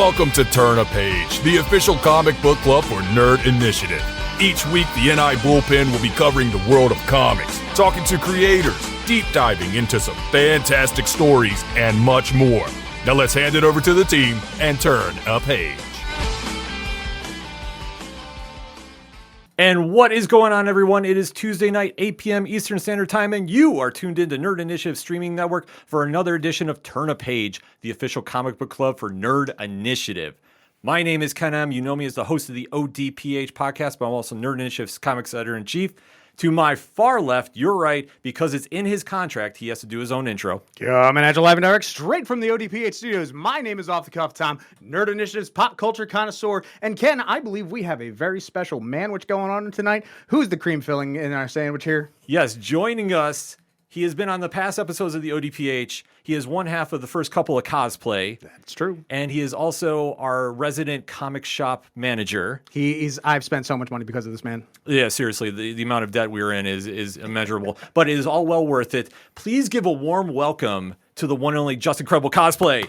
Welcome to Turn a Page, the official comic book club for Nerd Initiative. Each week, the NI Bullpen will be covering the world of comics, talking to creators, deep diving into some fantastic stories, and much more. Now let's hand it over to the team and turn a page. And what is going on, everyone? It is Tuesday night, 8 p.m. Eastern Standard Time, and you are tuned into Nerd Initiative Streaming Network for another edition of Turn a Page, the official comic book club for Nerd Initiative. My name is Ken M. You know me as the host of the ODPH podcast, but I'm also Nerd Initiative's comics editor-in-chief. To my far left, you're right, because it's in his contract, he has to do his own intro. Coming at you live and direct straight from the ODPH studios. My name is Off the Cuff Tom, Nerd Initiative's pop culture connoisseur. And Ken, I believe we have a very special manwich going on tonight. Who's the cream filling in our sandwich here? Yes, joining us, he has been on the past episodes of the ODPH. He is one half of the first couple of cosplay. That's true. And he is also our resident comic shop manager. I've spent so much money because of this man. Yeah, seriously, the amount of debt we're in is immeasurable, but it is all well worth it. Please give a warm welcome to the one and only Just Incredible Cosplay.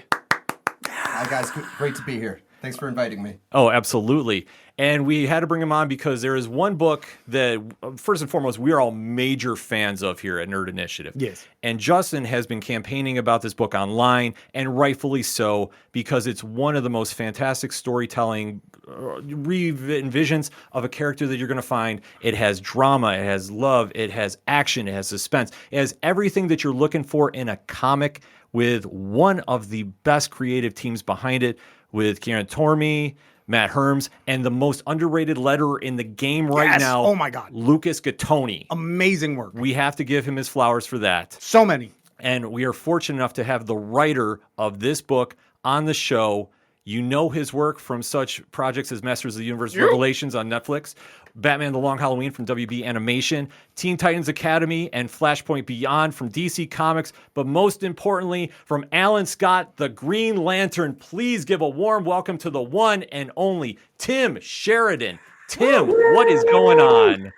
Hi guys, great to be here. Thanks for inviting me. Oh, absolutely. And we had to bring him on because there is one book that, first and foremost, we are all major fans of here at Nerd Initiative. Yes. And Justin has been campaigning about this book online, and rightfully so, because it's one of the most fantastic storytelling re-envisions of a character that you're going to find. It has drama, it has love, it has action, it has suspense. It has everything that you're looking for in a comic, with one of the best creative teams behind it, with Kieran Tormey, Matt Herms, and the most underrated letterer in the game right now. Oh my God. Lucas Gattoni. Amazing work. We have to give him his flowers for that. So many. And we are fortunate enough to have the writer of this book on the show. You know his work from such projects as Masters of the Universe Revelations on Netflix, Batman The Long Halloween from WB Animation, Teen Titans Academy, and Flashpoint Beyond from DC Comics, but most importantly, from Alan Scott, the Green Lantern. Please give a warm welcome to the one and only Tim Sheridan. Tim, what is going on?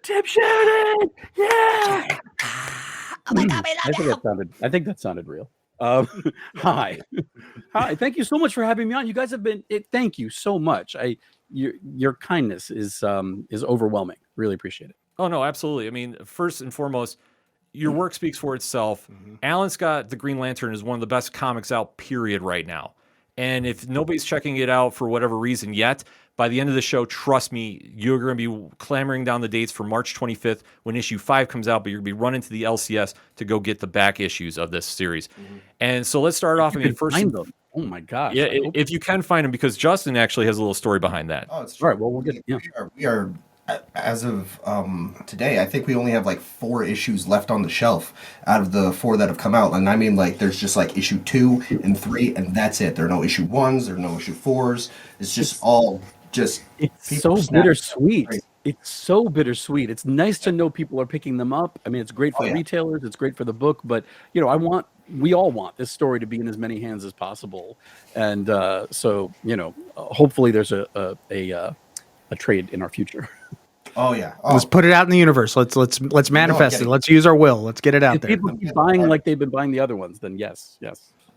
Tim Sheridan! Yeah! Oh my God, I think that sounded real. Hi. Thank you so much for having me on. You guys have been. Thank you so much. Your kindness is overwhelming. Really appreciate it. Oh no, absolutely. I mean, first and foremost, your work speaks for itself. Alan Scott, the Green Lantern, is one of the best comics out, period, right now. And if nobody's checking it out for whatever reason yet, by the end of the show, trust me, you're going to be clamoring down the dates for March 25th when issue 5 comes out, but you're going to be running to the LCS to go get the back issues of this series. And so let's start off. I mean, first, find them. Oh my gosh. Yeah, if you can find them, because Justin actually has a little story behind that. Oh, it's true. All right, well, we'll get we are as of today, I think we only have like 4 issues left on the shelf out of the 4 that have come out. And I mean, like, there's just like issue 2 and 3, and that's it. There are no issue 1s, there are no issue 4s. It's just all just. It's so bittersweet. Right. It's so bittersweet. It's nice to know people are picking them up. I mean, it's great for retailers. It's great for the book. But, you know, we all want this story to be in as many hands as possible. And so, you know, hopefully there's a trade in our future. Oh yeah. Let's put it out in the universe. Let's manifest it. Let's use our will. Let's get it out if there. People keep buying like they've been buying the other ones, then yes.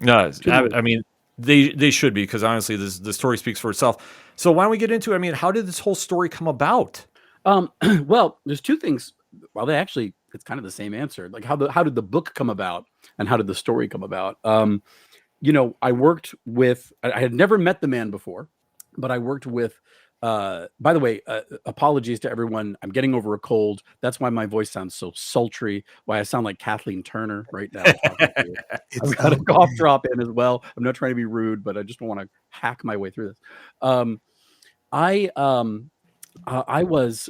No, I mean, they should be, because honestly, the story speaks for itself. So why don't we get into it? I mean, how did this whole story come about? Well, there's 2 things. Well, it's kind of the same answer. Like how did the book come about, and how did the story come about? You know, I had never met the man before, but I worked with. By the way, apologies to everyone. I'm getting over a cold. That's why my voice sounds so sultry. Why I sound like Kathleen Turner right now. I've got a cough drop in as well. I'm not trying to be rude, but I just want to hack my way through this. I was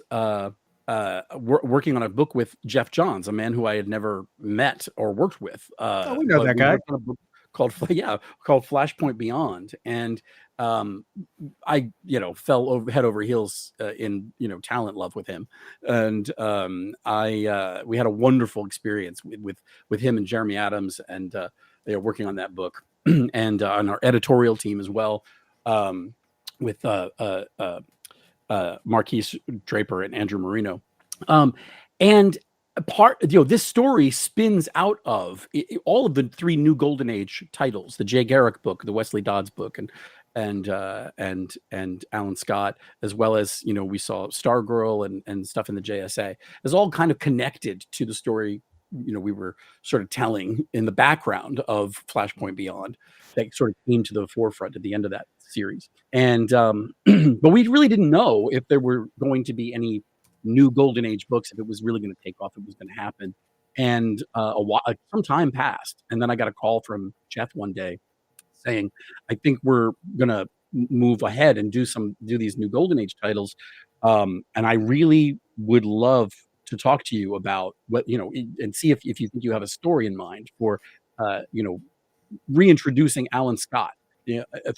working on a book with Jeff Johns, a man who I had never met or worked with. We know that guy. On a book called Flashpoint Beyond, and I fell head over heels in talent love with him, and we had a wonderful experience with him and Jeremy Adams, and they are working on that book, and on our editorial team as well, with Marquise Draper and Andrew Marino, and this story spins out of all of the 3 new Golden Age titles: the Jay Garrick book, the Wesley Dodds book, and Alan Scott, as well as we saw Stargirl and stuff in the JSA, is all kind of connected to the story we were sort of telling in the background of Flashpoint Beyond, that sort of came to the forefront at the end of that series. And but we really didn't know if there were going to be any new Golden Age books, if it was really going to take off, if it was going to happen. And some time passed, and then I got a call from Jeff one day saying, "I think we're going to move ahead and do these new Golden Age titles, and I really would love to talk to you about what and see if you think you have a story in mind for reintroducing Alan Scott,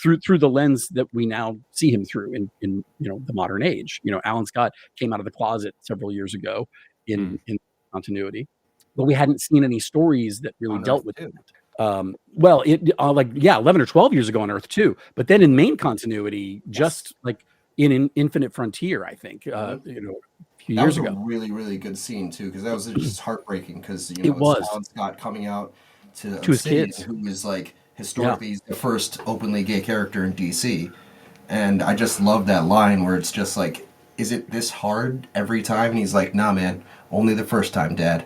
through the lens that we now see him through in the modern age." Alan Scott came out of the closet several years ago in continuity, but we hadn't seen any stories that really dealt with it. Well, 11 or 12 years ago on Earth 2, but then in main continuity, just like in Infinite Frontier, I think, a few years ago. That was a really, really good scene too, because that was just heartbreaking. Because it was Alan Scott coming out to his kids, who was like historically the first openly gay character in DC, and I just love that line where it's just like, "Is it this hard every time?" And he's like, "Nah, man, only the first time, Dad."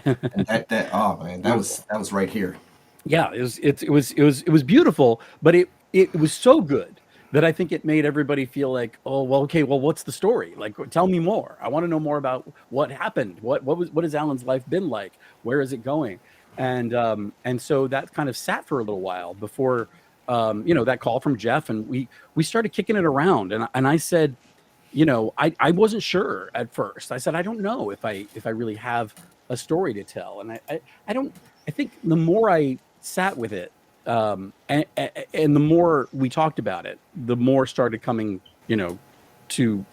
And that was right here. Yeah, it was beautiful, but it was so good that I think it made everybody feel like, oh, well, okay, well, what's the story? Like, tell me more. I want to know more about what happened. What has Alan's life been like? Where is it going? And so that kind of sat for a little while before that call from Jeff, and we started kicking it around, and I said, I wasn't sure at first. I said, I don't know if I really have a story to tell, and I think the more I sat with it, and the more we talked about it, the more started coming, to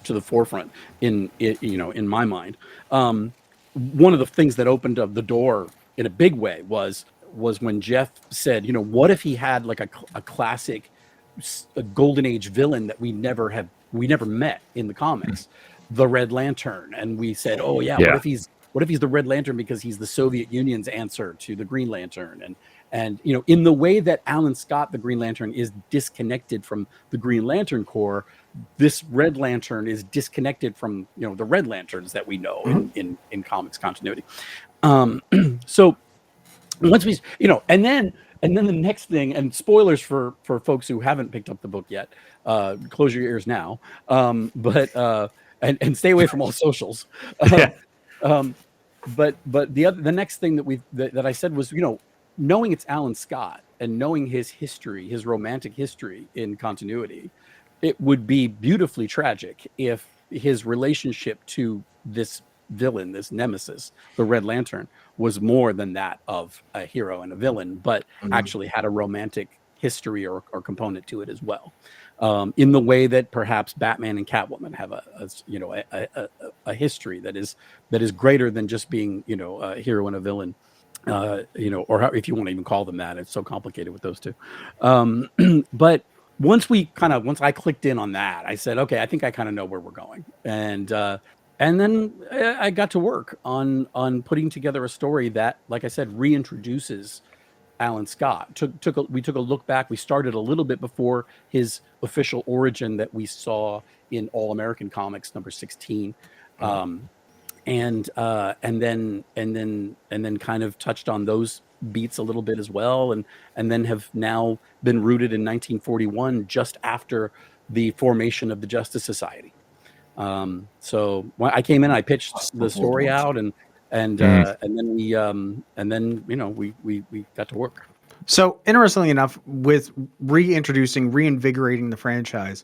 the forefront in my mind. One of the things that opened up the door in a big way was when Jeff said, what if he had like a classic, a Golden Age villain that we never met in the comics, the Red Lantern, and we said, oh yeah. What if he's the Red Lantern because he's the Soviet Union's answer to the Green Lantern? And in the way that Alan Scott, the Green Lantern, is disconnected from the Green Lantern Corps, this Red Lantern is disconnected from the Red Lanterns that we know in comics continuity. So once we and then the next thing, and spoilers for folks who haven't picked up the book yet, close your ears now, but and stay away from all socials. But the next thing that I said was, knowing it's Alan Scott and knowing his history, his romantic history in continuity, it would be beautifully tragic if his relationship to this villain, this nemesis, the Red Lantern, was more than that of a hero and a villain, but actually had a romantic history or component to it as well. In the way that perhaps Batman and Catwoman have a history that is greater than just being a hero and a villain, or how, if you want to even call them that. It's so complicated with those two. But once I clicked in on that, I said, okay, I think I kind of know where we're going, and then I got to work on putting together a story that, like I said, reintroduces Alan Scott. We took a look back. We started a little bit before his official origin that we saw in All American Comics number 16, and then kind of touched on those beats a little bit as well, and then have now been rooted in 1941, just after the formation of the Justice Society. So when I came in, I pitched the story out, and then we got to work. So interestingly enough, with reinvigorating the franchise,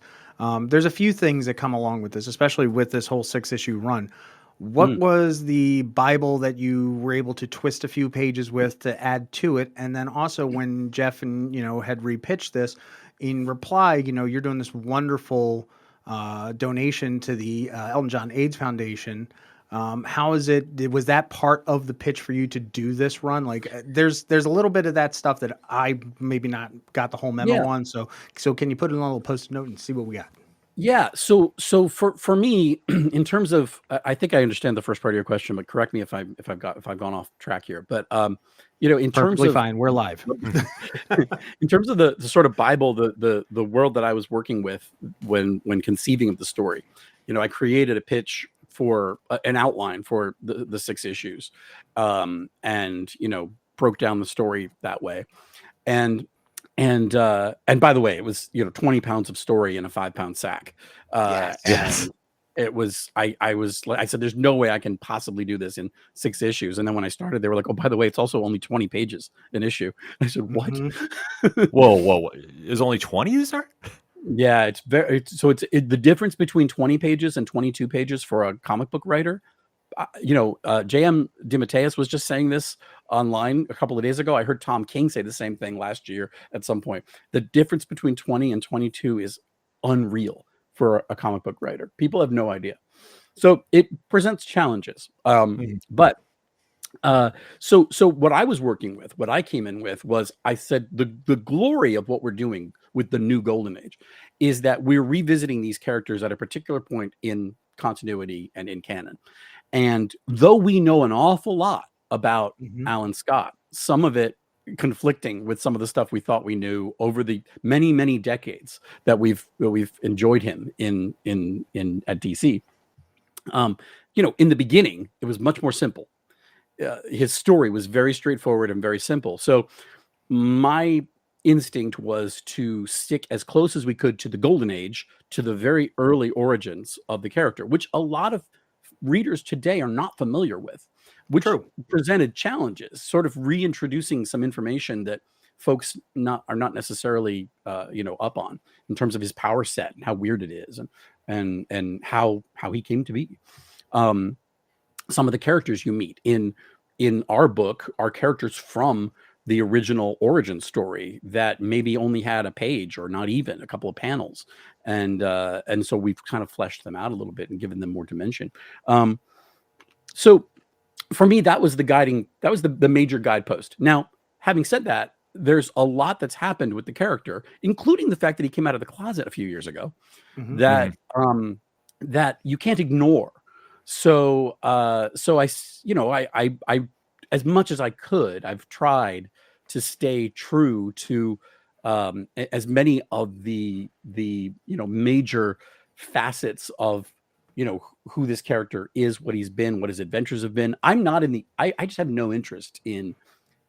there's a few things that come along with this, especially with this whole 6-issue run. What was the Bible that you were able to twist a few pages with to add to it? And then also when Jeff and had repitched this, in reply, you're doing this wonderful donation to the Elton John AIDS Foundation. How is it? Was that part of the pitch for you to do this run? Like, there's a little bit of that stuff that I maybe not got the whole memo on. So can you put it on a little post-it note and see what we got? Yeah. So for me, in terms of, I think I understand the first part of your question, but correct me if I've gone off track here. But in terms Perfectly of fine. We're live. in terms of the sort of Bible, the world that I was working with when conceiving of the story, I created a pitch for an outline for the 6 issues, and broke down the story that way. And and by the way, it was 20 pounds of story in a 5-pound sack. Yes. And it was I was like, I said, there's no way I can possibly do this in 6 issues. And then when I started, they were like, oh, by the way, it's also only 20 pages an issue. I said, what? Whoa. Is only 20 to start? Yeah, it's the difference between 20 pages and 22 pages for a comic book writer. J.M. DeMatteis was just saying this online a couple of days ago. I heard Tom King say the same thing last year at some point. The difference between 20 and 22 is unreal for a comic book writer. People have no idea. So it presents challenges. But so what I was working with, what I came in with was, I said the glory of what we're doing with the new Golden Age is that we're revisiting these characters at a particular point in continuity and in canon. And though we know an awful lot about Alan Scott, some of it conflicting with some of the stuff we thought we knew over the many, many decades that we've enjoyed him in at DC. In the beginning, it was much more simple. His story was very straightforward and very simple. So my instinct was to stick as close as we could to the Golden Age, to the very early origins of the character, which a lot of readers today are not familiar with, which presented challenges, sort of reintroducing some information that folks are not necessarily up on, in terms of his power set and how weird it is, and how he came to be. Some of the characters you meet in our book are characters from the original origin story that maybe only had a page or not even a couple of panels. And so we've kind of fleshed them out a little bit and given them more dimension. So for me, that was the major guidepost. Now, having said that, there's a lot that's happened with the character, including the fact that he came out of the closet a few years ago, that you can't ignore. So I as much as I could, I've tried to stay true to as many of the major facets of who this character is, what he's been, what his adventures have been. I'm not I just have no interest in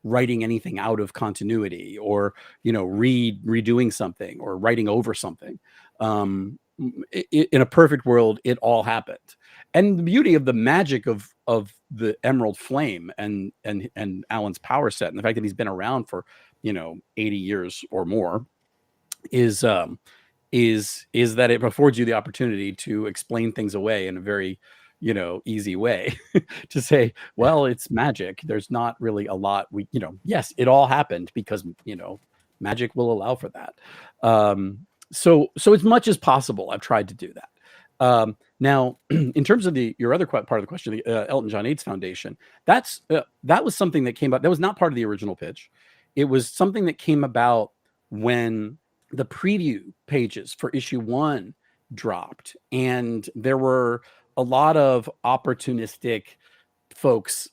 writing anything out of continuity, or redoing something or writing over something. In a perfect world, it all happened. And the beauty of the magic of the Emerald Flame and Alan's power set, and the fact that he's been around for 80 years or more, is that it affords you the opportunity to explain things away in a very easy way. To say, well, it's magic. There's not really a lot yes, it all happened because magic will allow for that. So as much as possible, I've tried to do that. Now, in terms of your other part of the question, the Elton John AIDS Foundation, that was something that came up. That was not part of the original pitch. It was something that came about when the preview pages for issue 1 dropped, and there were a lot of opportunistic folks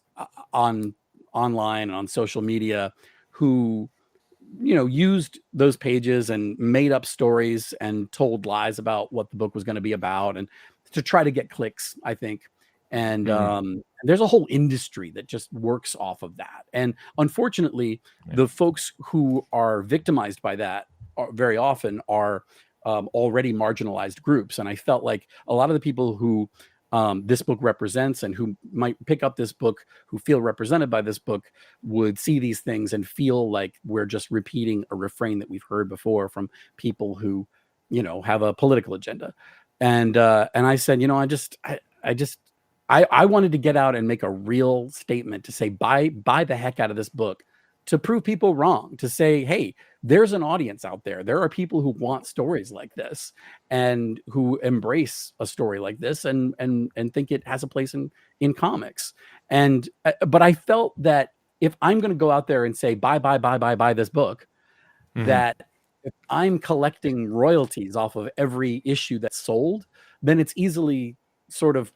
online and on social media who used those pages and made up stories and told lies about what the book was going to be about, and to try to get clicks, I think. And there's a whole industry that just works off of that. And unfortunately, the folks who are victimized by that very often are already marginalized groups. And I felt like a lot of the people who this book represents, and who might pick up this book, who feel represented by this book, would see these things and feel like we're just repeating a refrain that we've heard before from people who have a political agenda. And I said, I wanted to get out and make a real statement to say, buy the heck out of this book, to prove people wrong, to say, hey, there's an audience out there. There are people who want stories like this, and who embrace a story like this, and think it has a place in comics. And but I felt that if I'm going to go out there and say buy this book, that if I'm collecting royalties off of every issue that's sold, then it's easily sort of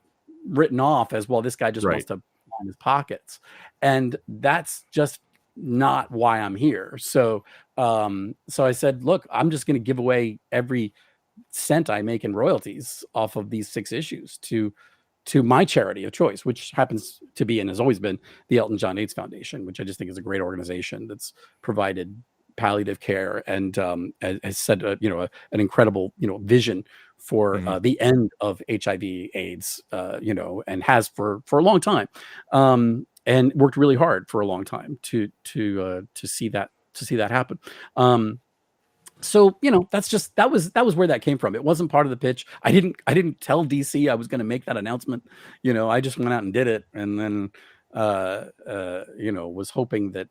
written off as, well, this guy just wants Right. to line his pockets, and that's just not why I'm here. So so I said, look, I'm just going to give away every cent I make in royalties off of these 6 issues to my charity of choice, which happens to be and has always been the Elton John AIDS Foundation, which I just think is a great organization that's provided palliative care and has set an incredible vision for the end of HIV/AIDS, and has for a long time, and worked really hard for a long time to see that happen. So that was where that came from. It wasn't part of the pitch. I didn't tell DC I was going to make that announcement. I just went out and did it, and then was hoping that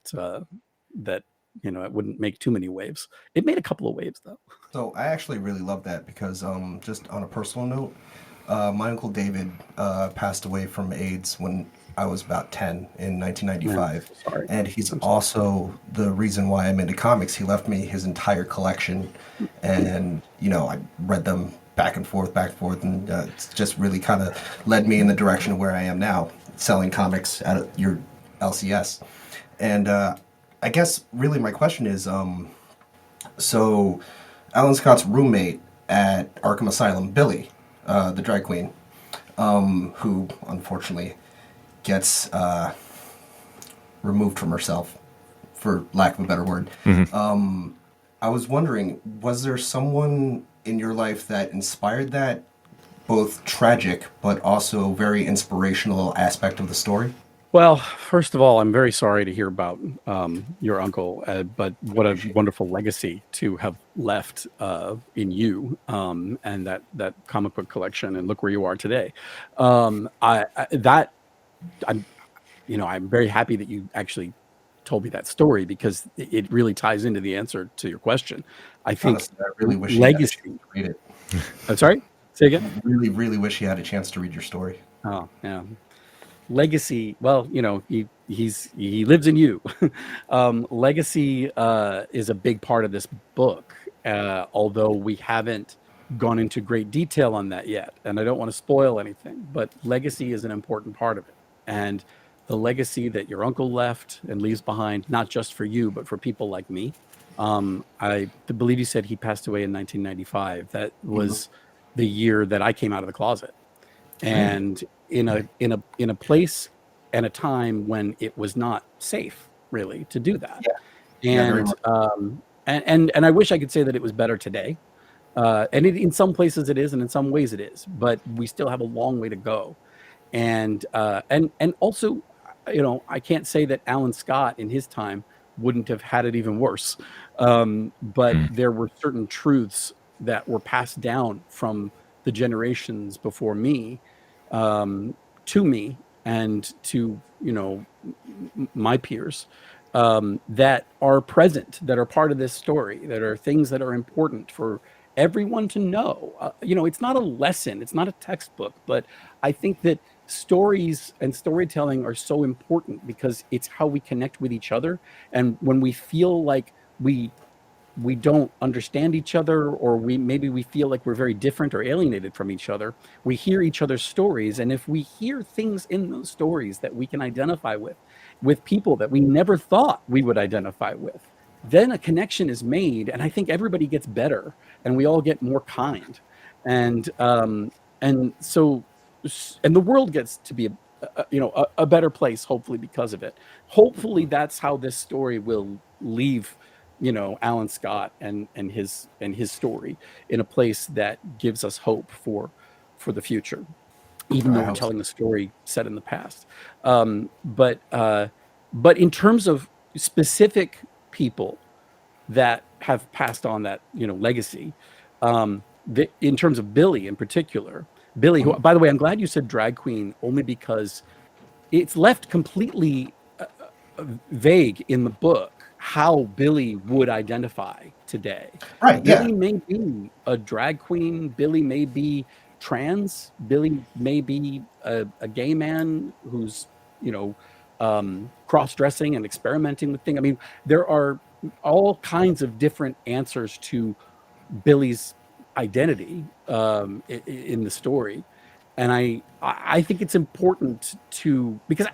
it wouldn't make too many waves. It made a couple of waves though. So I actually really love that because just on a personal note, my uncle David passed away from AIDS when I was about 10 in 1995. Yeah, sorry. And he's also the reason why I'm into comics. He left me his entire collection, and I read them back and forth, and it's just really kind of led me in the direction of where I am now, selling comics at your LCS. And I guess really my question is, so Alan Scott's roommate at Arkham Asylum, Billy, the drag queen, who unfortunately gets removed from herself, for lack of a better word. I was wondering, was there someone in your life that inspired that both tragic but also very inspirational aspect of the story? Well, first of all, I'm very sorry to hear about your uncle, but what a wonderful legacy to have left in you, and that comic book collection, and look where you are today. I'm very happy that you actually told me that story, because it really ties into the answer to your question. I think Honestly, I really wish legacy. you had a chance to read it. I'm sorry. Say again. Really, really wish you had a chance to read your story. Oh, yeah. Legacy. Well, he lives in you. Legacy is a big part of this book, although we haven't gone into great detail on that yet, and I don't want to spoil anything. But legacy is an important part of it, and the legacy that your uncle left and leaves behind, not just for you, but for people like me. I believe you said he passed away in 1995. That was the year that I came out of the closet, and in a place and a time when it was not safe, really, to do that. Yeah. And I wish I could say that it was better today. And in some places it is, and in some ways it is, but we still have a long way to go. And also, I can't say that Alan Scott in his time wouldn't have had it even worse. But there were certain truths that were passed down from the generations before me, to me and to, my peers, that are present, that are part of this story, that are things that are important for everyone to know. It's not a lesson, it's not a textbook, but I think that stories and storytelling are so important because it's how we connect with each other. And when we feel like we don't understand each other, or we feel like we're very different or alienated from each other, we hear each other's stories. And if we hear things in those stories that we can identify with people that we never thought we would identify with, then a connection is made, and I think everybody gets better, and we all get more kind, and the world gets to be a better place, hopefully, because of it. Hopefully that's how this story will leave Alan Scott and his story in a place that gives us hope for the future, even though we're telling the story set in the past. But in terms of specific people that have passed on that legacy, in terms of Billy in particular, Billy, who, by the way, I'm glad you said drag queen, only because it's left completely vague in the book how Billy would identify today. Right. Billy may be a drag queen. Billy may be trans. Billy may be a gay man who's cross-dressing and experimenting with things. I mean, there are all kinds of different answers to Billy's identity in the story. And I think it's important to, because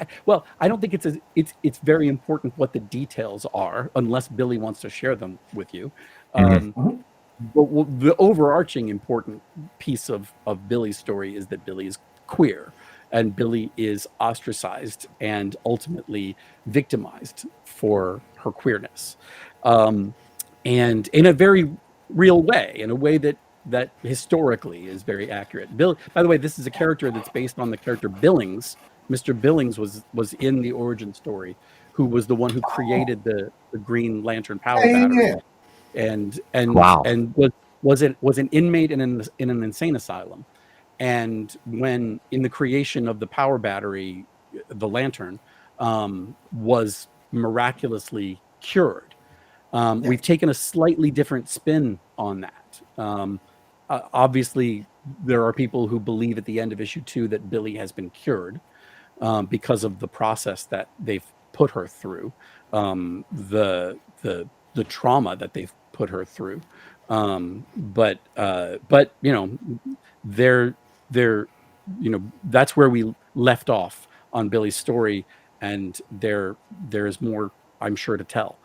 I don't think it's very important what the details are unless Billy wants to share them with you. But the overarching important piece of Billy's story is that Billy is queer, and Billy is ostracized and ultimately victimized for her queerness, and in a very real way, in a way that historically is very accurate. Bill, by the way, this is a character that's based on the character Billings. Mr. Billings was in the origin story, who was the one who created the Green Lantern power battery, and Wow. was an inmate in an insane asylum. And when in the creation of the power battery, the lantern was miraculously cured. We've taken a slightly different spin on that. Obviously, there are people who believe at the end of issue 2 that Billy has been cured because of the process that they've put her through, the trauma that they've put her through. But you know, they're that's where we left off on Billy's story, and there's more, I'm sure, to tell.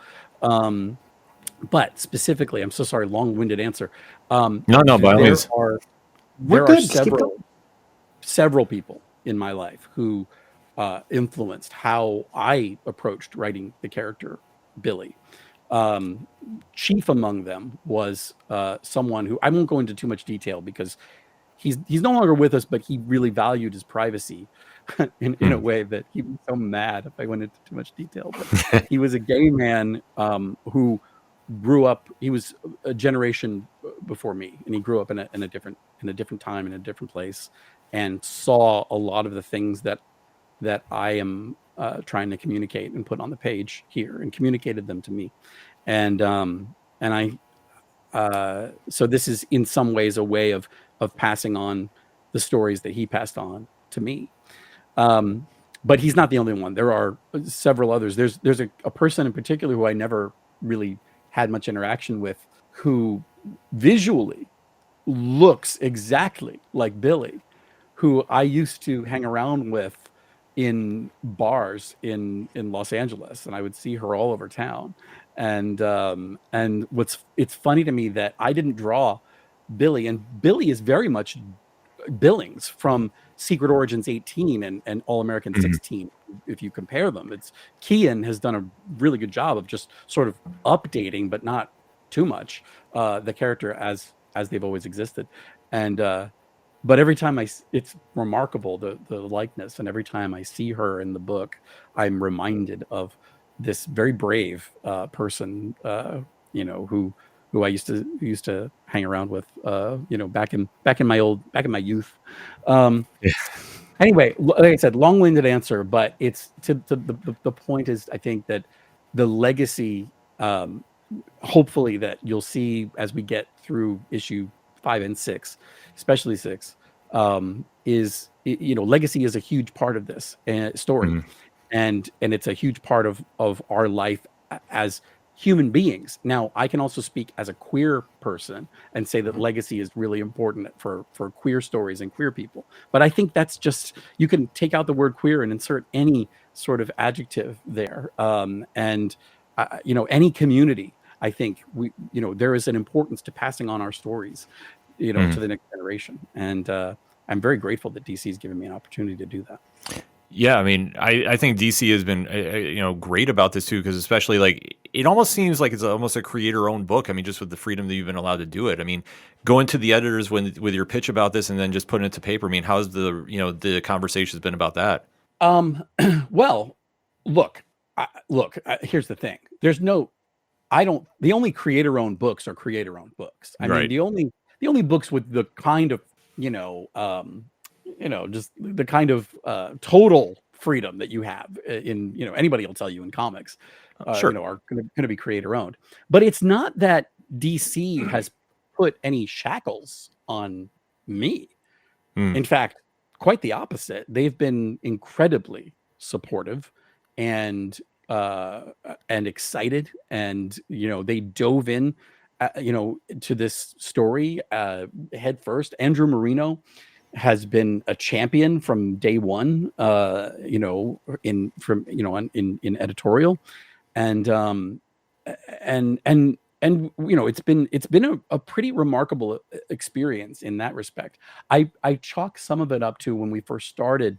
But specifically, I'm so sorry, long-winded answer. No, by all means. There are several people in my life who influenced how I approached writing the character Billy. Chief among them was someone who, I won't go into too much detail because he's no longer with us, but he really valued his privacy in a way that he was so mad if I went into too much detail. But he was a gay man who grew up. He was a generation before me, and he grew up in a different time, in a different place, and saw a lot of the things that I am trying to communicate and put on the page here, and communicated them to me. And I so this is in some ways a way of passing on the stories that he passed on to me. But he's not the only one. There are several others. There's a person in particular who I never really had much interaction with, who visually looks exactly like Billy, who I used to hang around with in bars in Los Angeles, and I would see her all over town. And it's funny to me that I didn't draw Billy, and Billy is very much Billings from Secret Origins 18 and All American 16. If you compare them, Kian has done a really good job of just sort of updating, but not too much, the character as they've always existed. And but every time it's remarkable, the likeness, and every time I see her in the book, I'm reminded of this very brave person, who I used to hang around with, back in my youth. Anyway, like I said, long-winded answer, but it's the point is, I think that the legacy, hopefully, that you'll see as we get through issue 5 and 6, especially 6, is, legacy is a huge part of this story, and it's a huge part of our life as human beings. Now, I can also speak as a queer person and say that legacy is really important for queer stories and queer people. But I think that's just, you can take out the word queer and insert any sort of adjective there. Any community, I think there is an importance to passing on our stories, to the next generation. And I'm very grateful that DC has given me an opportunity to do that. Yeah, I mean, I think DC has been, great about this too, because especially like it almost seems like it's almost a creator-owned book. I mean, just with the freedom that you've been allowed to do it. I mean, going to the editors with your pitch about this and then just putting it to paper. I mean, how's the conversation's been about that? Well, look. Here's the thing. The only creator-owned books are creator-owned books. I mean, the only books with the kind of just the kind of total freedom that you have in, anybody will tell you in comics, are going to be creator owned. But it's not that DC has put any shackles on me. In fact, quite the opposite. They've been incredibly supportive and and excited, and they dove in to this story head first. Andrew Marino has been a champion from day one, in editorial, and it's been a pretty remarkable experience in that respect. I chalk some of it up to when we first started.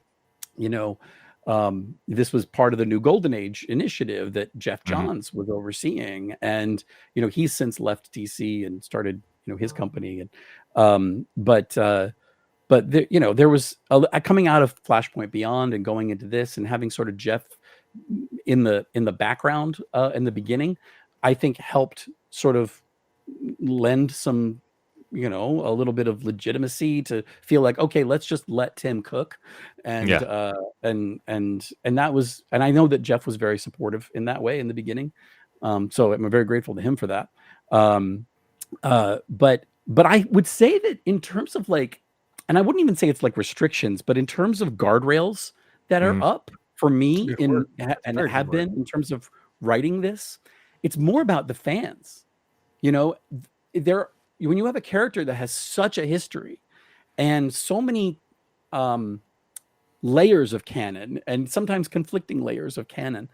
This was part of the New Golden Age initiative that Jeff Johns was overseeing, and he's since left DC and started his company, and but there was coming out of Flashpoint Beyond and going into this and having sort of Jeff in the background in the beginning, I think helped sort of lend some a little bit of legitimacy to feel like, okay, let's just let Tim cook. And and that was, and I know that Jeff was very supportive in that way in the beginning, so I'm very grateful to him for that. But I would say that in terms of and I wouldn't even say it's like restrictions, but in terms of guardrails that are up for me and have been in terms of writing this, it's more about the fans. When you have a character that has such a history and so many layers of canon, and sometimes conflicting layers of canon,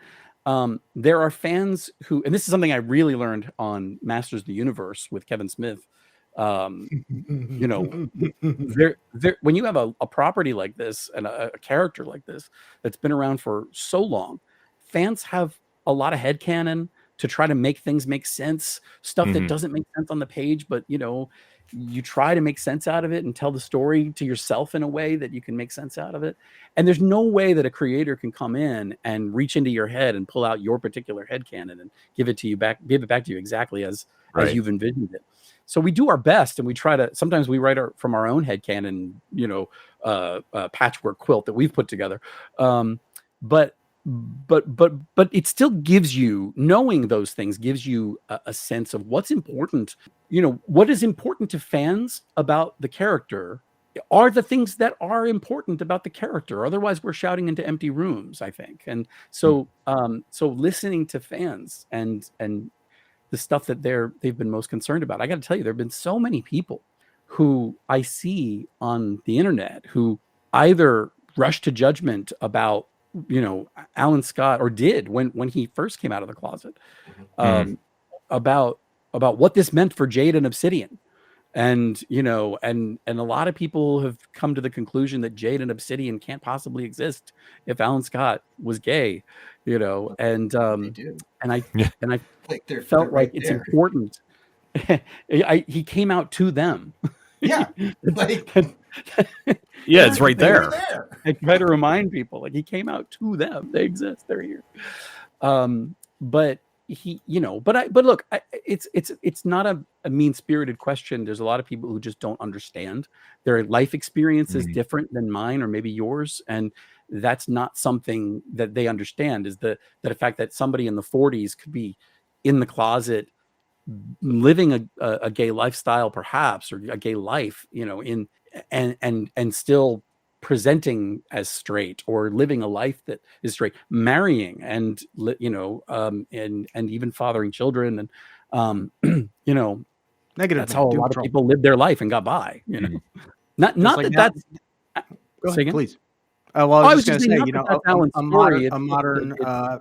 there are fans who, and this is something I really learned on Masters of the Universe with Kevin Smith. When you have a property like this and a character like this that's been around for so long, fans have a lot of headcanon to try to make things make sense, stuff that doesn't make sense on the page, but you try to make sense out of it and tell the story to yourself in a way that you can make sense out of it. And there's no way that a creator can come in and reach into your head and pull out your particular headcanon and give it back to you exactly as you've envisioned it. So we do our best, and we try to. Sometimes we write from our own headcanon, patchwork quilt that we've put together. But it still gives you, knowing those things gives you a sense of what's important. What is important to fans about the character are the things that are important about the character. Otherwise, we're shouting into empty rooms, I think. And so, so listening to fans and the stuff that they've been most concerned about. I got to tell you, there have been so many people who I see on the internet who either rush to judgment about Alan Scott, or did when he first came out of the closet, about what this meant for Jade and Obsidian, and and a lot of people have come to the conclusion that Jade and Obsidian can't possibly exist if Alan Scott was gay, and I felt like it's important. He came out to them. Yeah, it's right there. I try to remind people, he came out to them. They exist. They're here. But he, but look, it's not a mean-spirited question. There's a lot of people who just don't understand. Their life experience is different than mine, or maybe yours, and that's not something that they understand. Is the fact that somebody in the 40s could be in the closet, living a gay lifestyle, perhaps, or a gay life, and still presenting as straight, or living a life that is straight, marrying, and and even fathering children, and Negative. That's how a lot of people live their life and got by. Not like that's. Go ahead, please. I was just going to say, a modern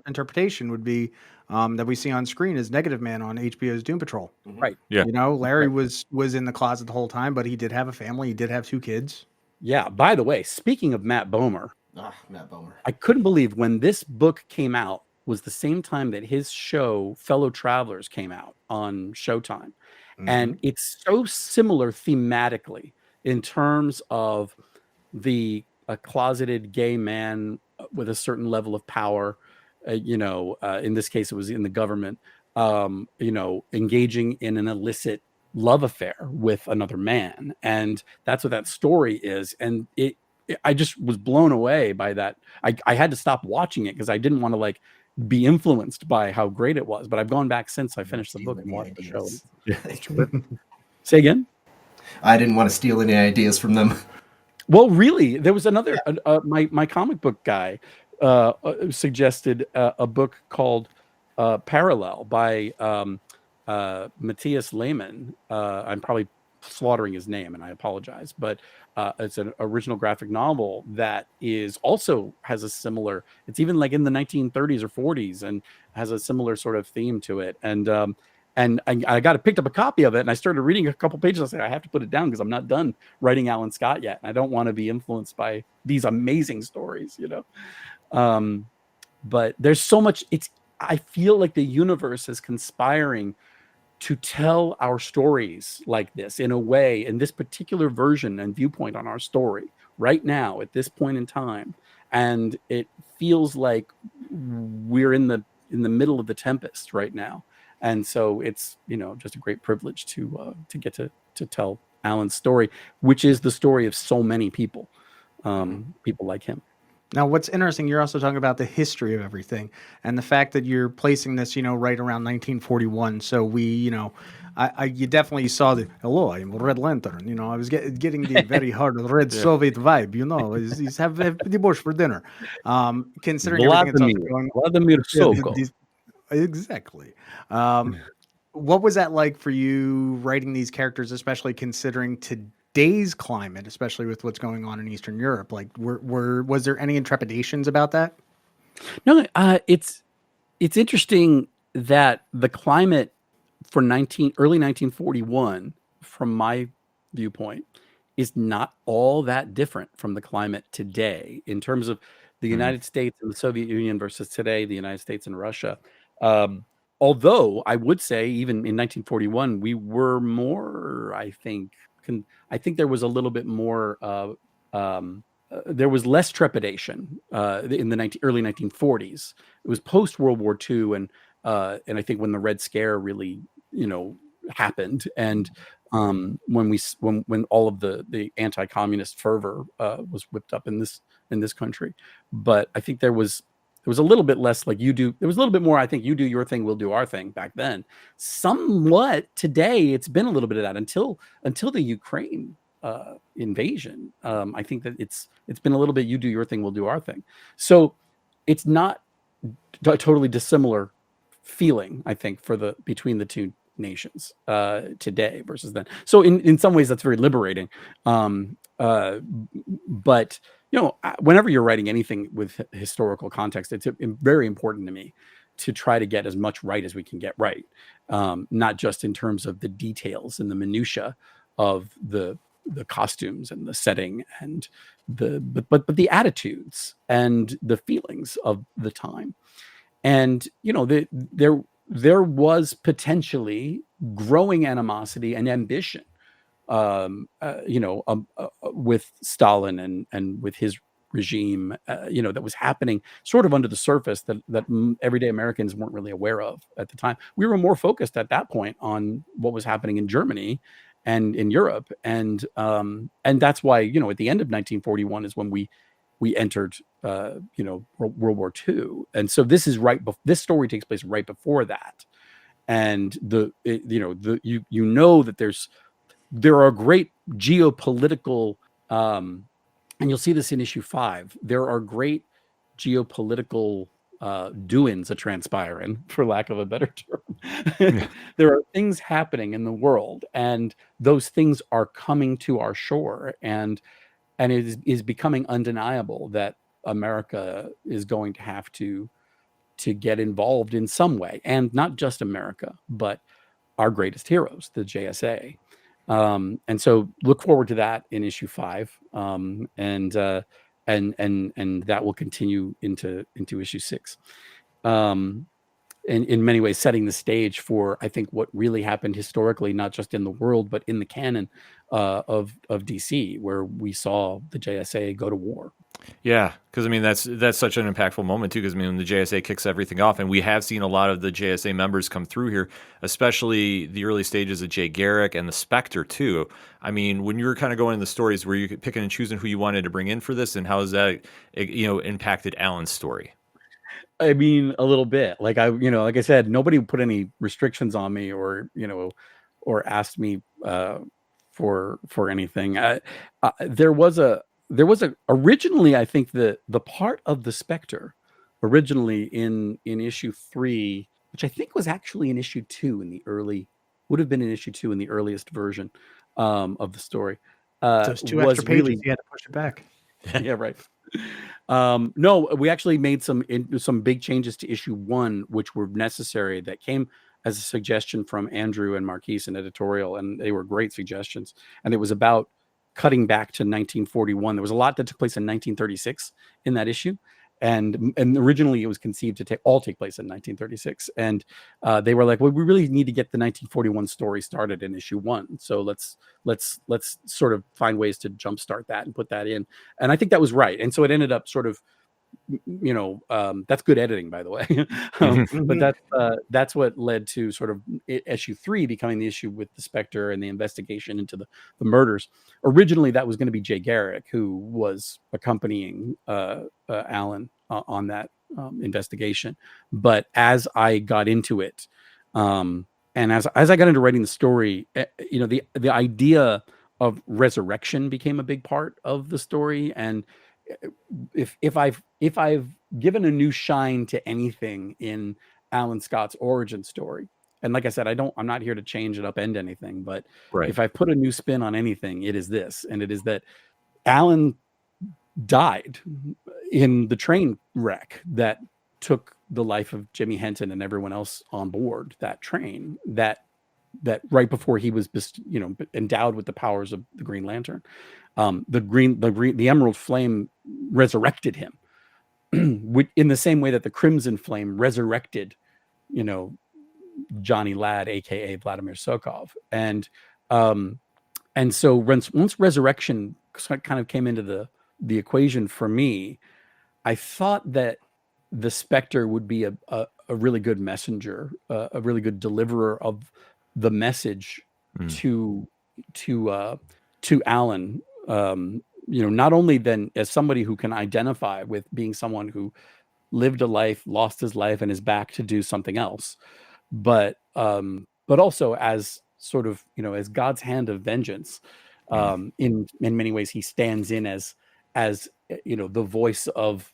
interpretation would be that we see on screen is Negative Man on HBO's Doom Patrol. Right. Yeah. Larry was in the closet the whole time, but he did have a family. He did have 2 kids. Yeah. By the way, speaking of Matt Bomer, I couldn't believe when this book came out was the same time that his show Fellow Travelers came out on Showtime. And it's so similar thematically in terms of a closeted gay man with a certain level of power, in this case, it was in the government, engaging in an illicit love affair with another man. And that's what that story is. And I just was blown away by that. I had to stop watching it because I didn't want to be influenced by how great it was. But I've gone back since I finished the book and watched the show. Say again? I didn't want to steal any ideas from them. Well, really, there was another, my comic book guy suggested a book called Parallel by Matthias Lehmann. I'm probably slaughtering his name, and I apologize, but it's an original graphic novel that is also has a similar. It's even like in the 1930s or 40s, and has a similar sort of theme to it. And I picked up a copy of it, and I started reading a couple pages. I said, I have to put it down because I'm not done writing Alan Scott yet, and I don't want to be influenced by these amazing stories, But there's so much. I feel like the universe is conspiring to tell our stories like this in a way, in this particular version and viewpoint on our story right now at this point in time. And it feels like we're in the middle of the tempest right now. And so it's, just a great privilege to get to tell Alan's story, which is the story of so many people, people like him. Now, what's interesting, you're also talking about the history of everything and the fact that you're placing this, right around 1941. So we, you definitely saw the, hello, I'm Red Lantern. I was getting the very hard red Soviet vibe, he's have the Bush for dinner. Considering everything that's also going on. Vladimir Soko. Exactly. What was that like for you writing these characters, especially considering today's climate, especially with what's going on in Eastern Europe? Like, was there any trepidations about that? No, it's interesting that the climate for early 1941, from my viewpoint, is not all that different from the climate today in terms of the United States and the Soviet Union versus today, the United States and Russia. Although I would say even in 1941, we were more, I think there was a little bit more, there was less trepidation in the early 1940s. It was post World War II. And I think when the Red Scare really, happened, and when all of the anti-communist fervor was whipped up in this country. But I think there was a little bit less like you do. There was a little bit more, I think, you do your thing, we'll do our thing back then. Somewhat today, it's been a little bit of that until the Ukraine invasion. I think that it's been a little bit you do your thing, we'll do our thing. So it's not a totally dissimilar feeling, I think, between the two nations today versus then. So in some ways that's very liberating. But whenever you're writing anything with historical context, it's very important to me to try to get as much right as we can get right, not just in terms of the details and the minutia of the costumes and the setting and but the attitudes and the feelings of the time. And there was potentially growing animosity and ambition, with Stalin and with his regime, that was happening sort of under the surface that everyday Americans weren't really aware of at the time. We were more focused at that point on what was happening in Germany and in Europe, and that's why at the end of 1941 is when we entered World War II, and so this is this story takes place right before that, and that there are great geopolitical, and you'll see this in issue 5. There are great geopolitical doings a transpiring, for lack of a better term. There are things happening in the world, and those things are coming to our shore, and it is becoming undeniable that America is going to have to get involved in some way, and not just America, but our greatest heroes, the JSA. And so look forward to that in issue 5. And that will continue into issue 6. And in many ways setting the stage for, I think, what really happened historically, not just in the world, but in the canon of DC, where we saw the JSA go to war. Yeah, because I mean that's such an impactful moment too. Because I mean, when the JSA kicks everything off, and we have seen a lot of the JSA members come through here, especially the early stages of Jay Garrick and the Spectre too. I mean, when you were kind of going in the stories, were you picking and choosing who you wanted to bring in for this, and how has that impacted Alan's story? I mean, a little bit. Like like I said, nobody put any restrictions on me, or asked me for anything. There was there was originally, I think the part of the Spectre originally in issue 3, which I think was actually in issue 2 would have been in issue 2 in the earliest version of the story. Those 2 extra pages, really, you had to push it back. yeah, right. No, we actually made some big changes to issue 1, which were necessary, that came as a suggestion from Andrew and Marquise in editorial, and they were great suggestions. And it was about cutting back to 1941. There was a lot that took place in 1936 in that issue, and originally it was conceived to take place in 1936. And they were like, well, we really need to get the 1941 story started in issue 1, so let's sort of find ways to jumpstart that and put that in. And I think that was right. And so it ended up sort of, that's good editing, by the way. But that's what led to sort of issue 3 becoming the issue with the Spectre and the investigation into the murders. Originally, that was going to be Jay Garrick, who was accompanying Alan on that investigation. But as I got into it, and as I got into writing the story, the idea of resurrection became a big part of the story. And if I've given a new shine to anything in Alan Scott's origin story, and like I said, I'm not here to change and upend anything, but if I put a new spin on anything, it is this, and it is that Alan died in the train wreck that took the life of Jimmy Henton and everyone else on board that train, that right before he was endowed with the powers of the Green Lantern. The Emerald Flame resurrected him in the same way that the Crimson Flame resurrected, Johnny Ladd, aka Vladimir Sokov. And so once resurrection kind of came into the equation for me, I thought that the Spectre would be a really good messenger, a really good deliverer of the message to Alan. Not only then as somebody who can identify with being someone who lived a life, lost his life, and is back to do something else, but also as sort of, as God's hand of vengeance. In many ways, he stands in as the voice of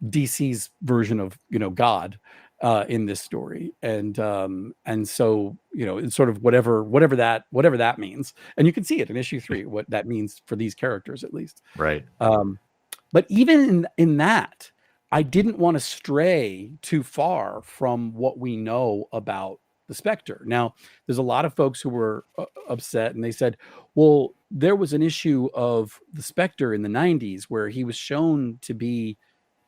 DC's version of God in this story, and so it's sort of whatever that means, and you can see it in issue 3 what that means for these characters, at least. Right. But even in that, I didn't want to stray too far from what we know about the Spectre. Now, there's a lot of folks who were upset, and they said, well, there was an issue of the Spectre in the 90s where he was shown to be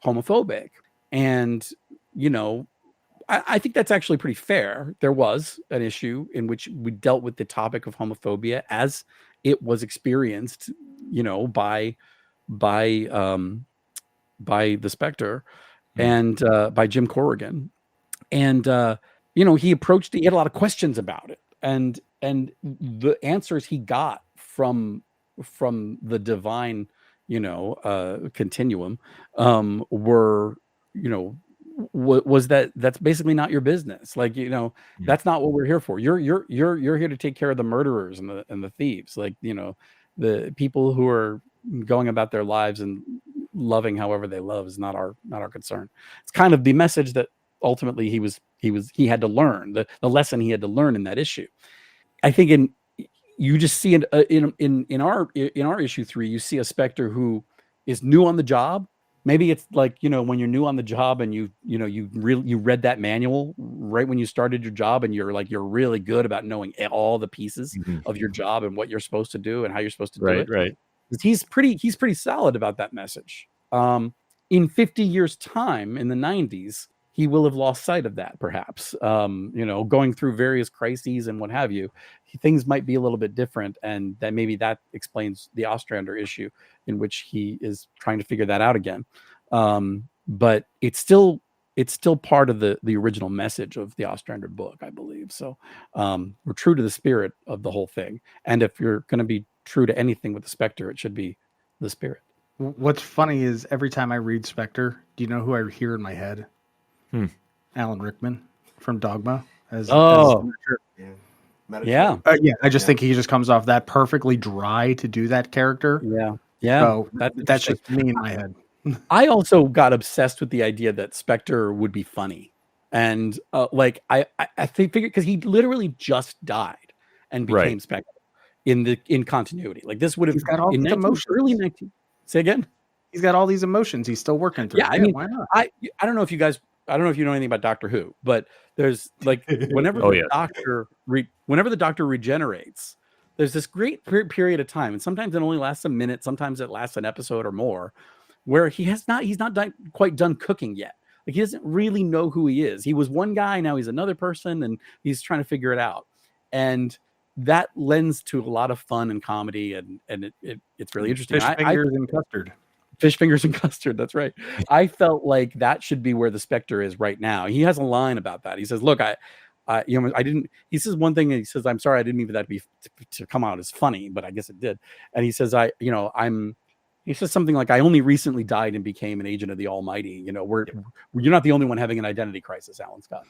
homophobic. And, I think that's actually pretty fair. There was an issue in which we dealt with the topic of homophobia as it was experienced, by the Spectre and by Jim Corrigan. And, he had a lot of questions about it. And the answers he got from the divine, continuum were, was that's basically not your business. Like, that's not what we're here for. You're here to take care of the murderers and the thieves. Like, the people who are going about their lives and loving however they love is not our concern. It's kind of the message that ultimately he had to learn, the lesson he had to learn in that issue. I think you just see in our issue 3, you see a Spectre who is new on the job. Maybe it's like, when you're new on the job and you read that manual right when you started your job, and you're really good about knowing all the pieces of your job and what you're supposed to do and how you're supposed to do it. Right. He's pretty solid about that message. In 50 years' time, in the 90s, he will have lost sight of that, perhaps. Going through various crises and what have you, things might be a little bit different, and that maybe that explains the Ostrander issue, in which he is trying to figure that out again. But it's still part of the original message of the Ostrander book, I believe. So we're true to the spirit of the whole thing. And if you're going to be true to anything with the Spectre, it should be the spirit. What's funny is every time I read Spectre, do you know who I hear in my head? Alan Rickman from Dogma. Yeah. Yeah, I just think he just comes off that perfectly dry to do that character. Yeah. Yeah. So That's that's interesting. just me in my head. I also got obsessed with the idea that Spectre would be funny. And like I think figured because he literally just died and Right. became Spectre in continuity. Like this would have He's got all in these 19, emotions. early 19. Say again. He's got all these emotions he's still working through. Yeah, I mean, why not? I don't know if you guys, I don't know if you know anything about Doctor Who, but there's like whenever Oh, the yeah. whenever the Doctor regenerates, there's this great period of time, and sometimes it only lasts a minute, sometimes it lasts an episode or more, where he's not quite done cooking yet. Like he doesn't really know who he is. He was one guy, now he's another person, and he's trying to figure it out. And that lends to a lot of fun and comedy, and it's really interesting. Fish fingers and custard. Fish fingers and custard. That's right. I felt like that should be where the Spectre is right now. He has a line about that. He says, "Look, I didn't." He says one thing. And he says, "I'm sorry, I didn't mean that to come out as funny, but I guess it did." And he says, He says something like, "I only recently died and became an agent of the Almighty." You know, you're not the only one having an identity crisis, Alan Scott.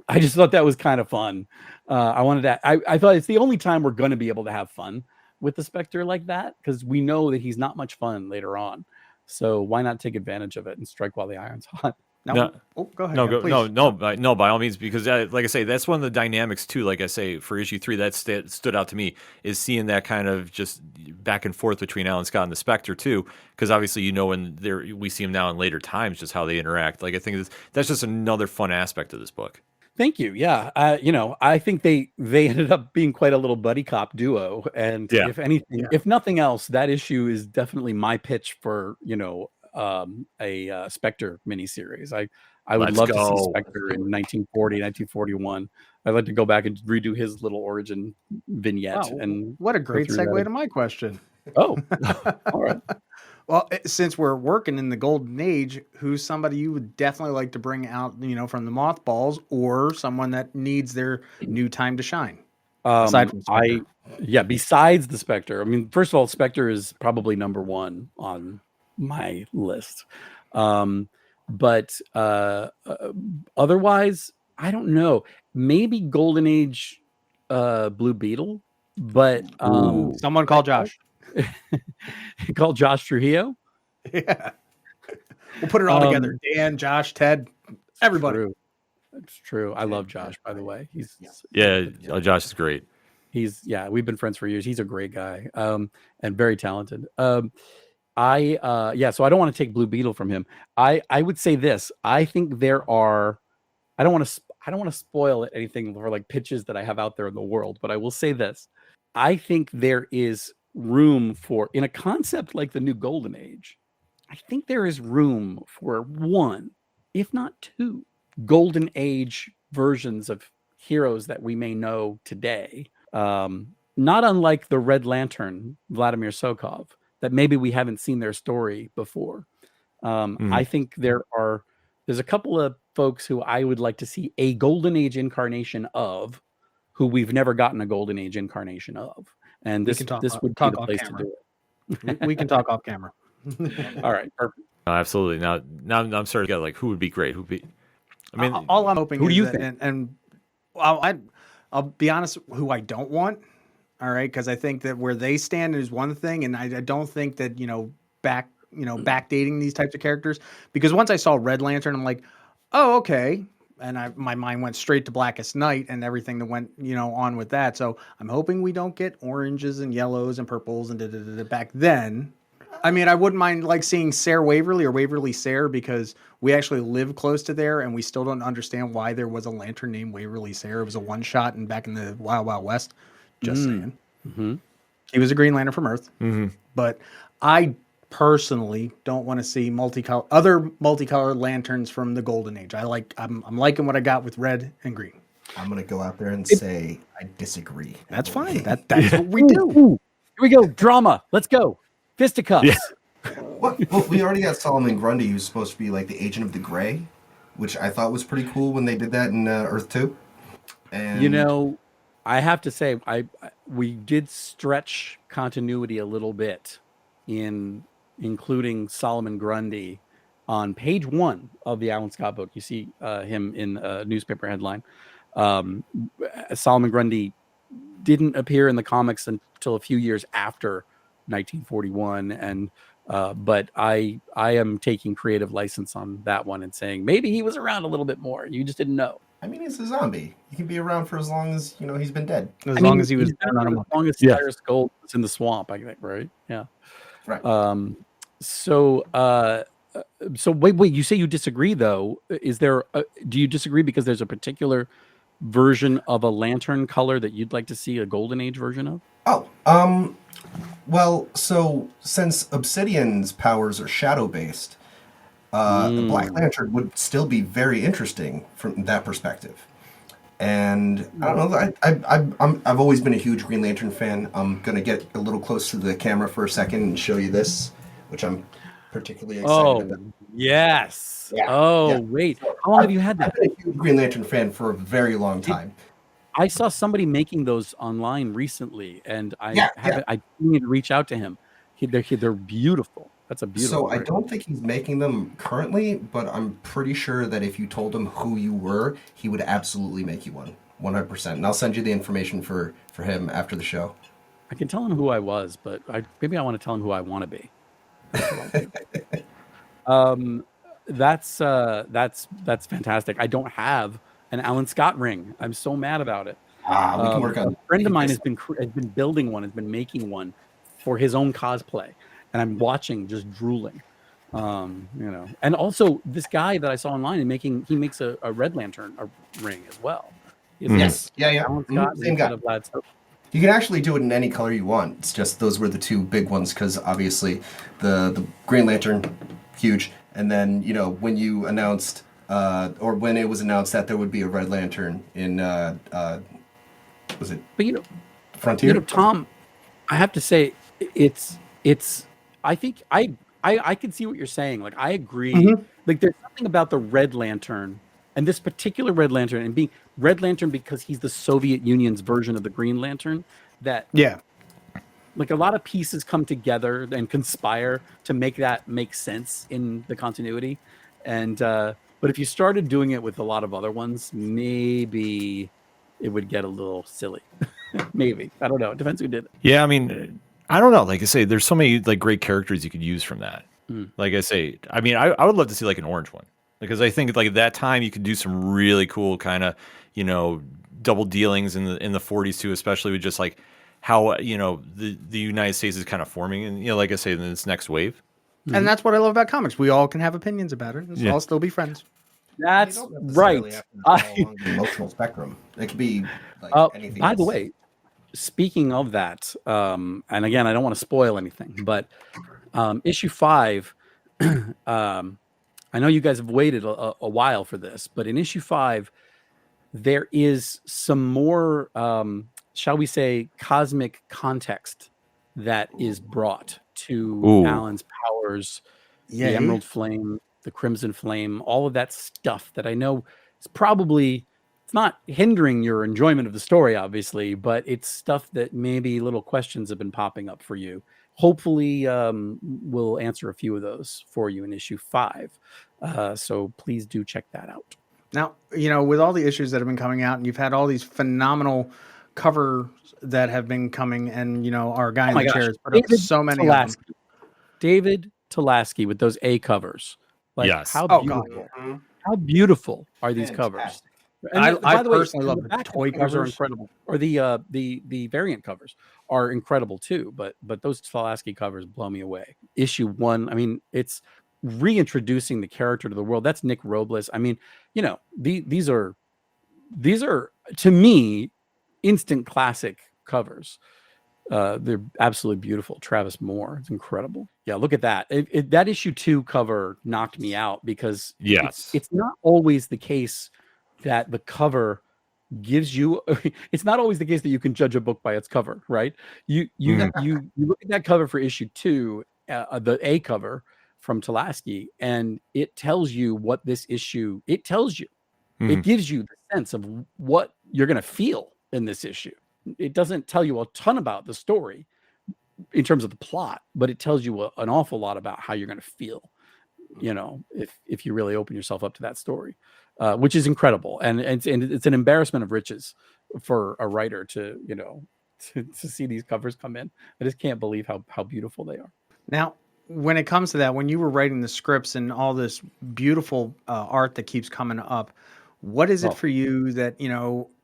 I just thought that was kind of fun. I thought it's the only time we're going to be able to have fun with the Spectre like that, because we know that he's not much fun later on. So why not take advantage of it and strike while the iron's hot? No. Go ahead. No, by all means, because like I say, that's one of the dynamics too. Like I say, for issue 3, that stood out to me is seeing that kind of just back and forth between Alan Scott and the Spectre too. Because obviously, when we see him now in later times, just how they interact. Like I think that's just another fun aspect of this book. Thank you. Yeah. I think they ended up being quite a little buddy cop duo. And if anything, if nothing else, that issue is definitely my pitch for, a Spectre miniseries. I would love to see Spectre in 1940, 1941. I'd like to go back and redo his little origin vignette. Wow, and what a great segue to my question. Oh, all right. Well, since we're working in the golden age, who's somebody you would definitely like to bring out, from the mothballs, or someone that needs their new time to shine? Aside from Spectre. Besides the Spectre. I mean, first of all, Spectre is probably number one on my list. But otherwise, I don't know. Maybe Golden Age Blue Beetle, but someone call Josh. Call Josh Trujillo. Yeah, we'll put it all together. Dan, Josh, Ted, everybody. It's true. I love Josh, by the way. Josh is great. We've been friends for years. He's a great guy, and very talented. So I don't want to take Blue Beetle from him. I would say this. I think there are. I don't want to spoil anything for like pitches that I have out there in the world, but I will say this. I think there is room for, in a concept like the new Golden Age, I think there is room for one, if not two, Golden Age versions of heroes that we may know today. Not unlike the Red Lantern, Vladimir Sokov, that maybe we haven't seen their story before. I think there's a couple of folks who I would like to see a Golden Age incarnation of, who we've never gotten a Golden Age incarnation of. And this would be the place to do it. We can talk off camera. All right, perfect. Absolutely. Now I'm starting to get like, who would be great? I mean, all I'm hoping who is do you that, think? and I'll be honest, who I don't want. All right, because I think that where they stand is one thing, and I don't think that backdating these types of characters, because once I saw Red Lantern, I'm like, oh, okay. And my mind went straight to Blackest Night and everything that went, on with that. So I'm hoping we don't get oranges and yellows and purples and back then. I mean, I wouldn't mind like seeing Sayre Waverly or Waverly Sayre, because we actually live close to there, and we still don't understand why there was a lantern named Waverly Sayre. It was a one shot and back in the Wild Wild West. Just saying. Mm-hmm. He was a Green Lantern from Earth. Mm-hmm. But I personally don't want to see multicolored lanterns from the Golden Age. I'm liking what I got with red and green. I'm gonna go out there and say I disagree. That's fine. That's what we do. Here we go. Drama. Let's go. Fisticuffs. Yeah. Well, we already got Solomon Grundy, who's supposed to be like the agent of the Gray, which I thought was pretty cool when they did that in Earth 2. And I have to say, we did stretch continuity a little bit in including Solomon Grundy on page 1 of the Alan Scott book. You see him in a newspaper headline. Um, Solomon Grundy didn't appear in the comics until a few years after 1941, and but I am taking creative license on that one and saying maybe he was around a little bit more. You just didn't know. I mean, he's a zombie. He can be around for as long as he's been dead. As long as he was been not around a as long as Yeah. Cyrus Gold was in the swamp, I think, right? Yeah. Right. So wait, you say you disagree though. Is there do you disagree because there's a particular version of a lantern color that you'd like to see a golden age version of? Oh, well, so since Obsidian's powers are shadow based, the Black Lantern would still be very interesting from that perspective. And I don't know. I've always been a huge Green Lantern fan. I'm gonna get a little close to the camera for a second and show you this, which I'm particularly excited about. Yes. Yeah, Oh, yeah. wait. How long have you had that? I've been a huge Green Lantern fan for a very long time. I saw somebody making those online recently, and I need to reach out to him. They're beautiful. That's a beautiful. So I don't think he's making them currently, but I'm pretty sure that if you told him who you were, he would absolutely make you one, 100%. And I'll send you the information for him after the show. I can tell him who I was, but maybe I want to tell him who I want to be. That's fantastic. I don't have an Alan Scott ring. I'm so mad about it. We can work on. A friend of mine has been building one, has been making one for his own cosplay, and I'm watching, just drooling. And also this guy that I saw online he makes a Red Lantern ring as well. Yes, yeah. Alan Scott, Same guy. So, you can actually do it in any color you want. It's just those were the two big ones because obviously the Green Lantern, huge, and then when you announced or when it was announced that there would be a Red Lantern in was it? But Frontier? Tom, I have to say it's. I think I can see what you're saying. Like I agree. Mm-hmm. Like there's something about the Red Lantern and this particular Red Lantern and being Red Lantern because he's the Soviet Union's version of the Green Lantern that like a lot of pieces come together and conspire to make that make sense in the continuity. And but if you started doing it with a lot of other ones, maybe it would get a little silly. Maybe. I don't know. It depends who did it. Yeah, I mean, I don't know. Like I say, there's so many like great characters you could use from that. Like I say, I mean, I would love to see like an orange one because I think like at that time you could do some really cool kind of double dealings in the 40s too, especially with just like how the United States is kind of forming, and like I say, in this next wave. And that's what I love about comics. We all can have opinions about it. We'll all still be friends. That's You don't necessarily right. have to follow along the emotional spectrum. It could be like anything. By the else. way, speaking of that, and again, I don't want to spoil anything, but issue 5, I know you guys have waited a while for this, but in issue 5, there is some more, shall we say, cosmic context that is brought to Alan's powers, the Emerald Flame, the Crimson Flame, all of that stuff that I know is probably, it's not hindering your enjoyment of the story, obviously, but it's stuff that maybe little questions have been popping up for you. Hopefully, we'll answer a few of those for you in issue 5. So please do check that out. Now, with all the issues that have been coming out, and you've had all these phenomenal covers that have been coming, and our guy in the chair has put up so many of them. David Tulaski with those A covers. Like, Yes. How Oh, beautiful. God. How beautiful are these covers? Fantastic. And I by the way, personally love the back toy covers are covers. incredible, or the variant covers are incredible too. But those Tulaski covers blow me away. Issue 1, I mean, it's reintroducing the character to the world. That's Nick Robles. I mean, these are to me instant classic covers. They're absolutely beautiful. Travis Moore, it's incredible. Yeah, look at that. That issue 2 cover knocked me out because it's not always the case that the cover gives you. It's not always the case that you can judge a book by its cover, right? You look at that cover for issue 2, the A cover from Tulaski, and it tells you what this issue. It tells you. It gives you the sense of what you're going to feel in this issue. It doesn't tell you a ton about the story in terms of the plot, but it tells you an awful lot about how you're going to feel, if you really open yourself up to that story. which is incredible, and it's an embarrassment of riches for a writer to to see these covers come in. I just can't believe how beautiful they are. Now, when it comes to that, when you were writing the scripts and all this beautiful art that keeps coming up, what is it Well, for you that,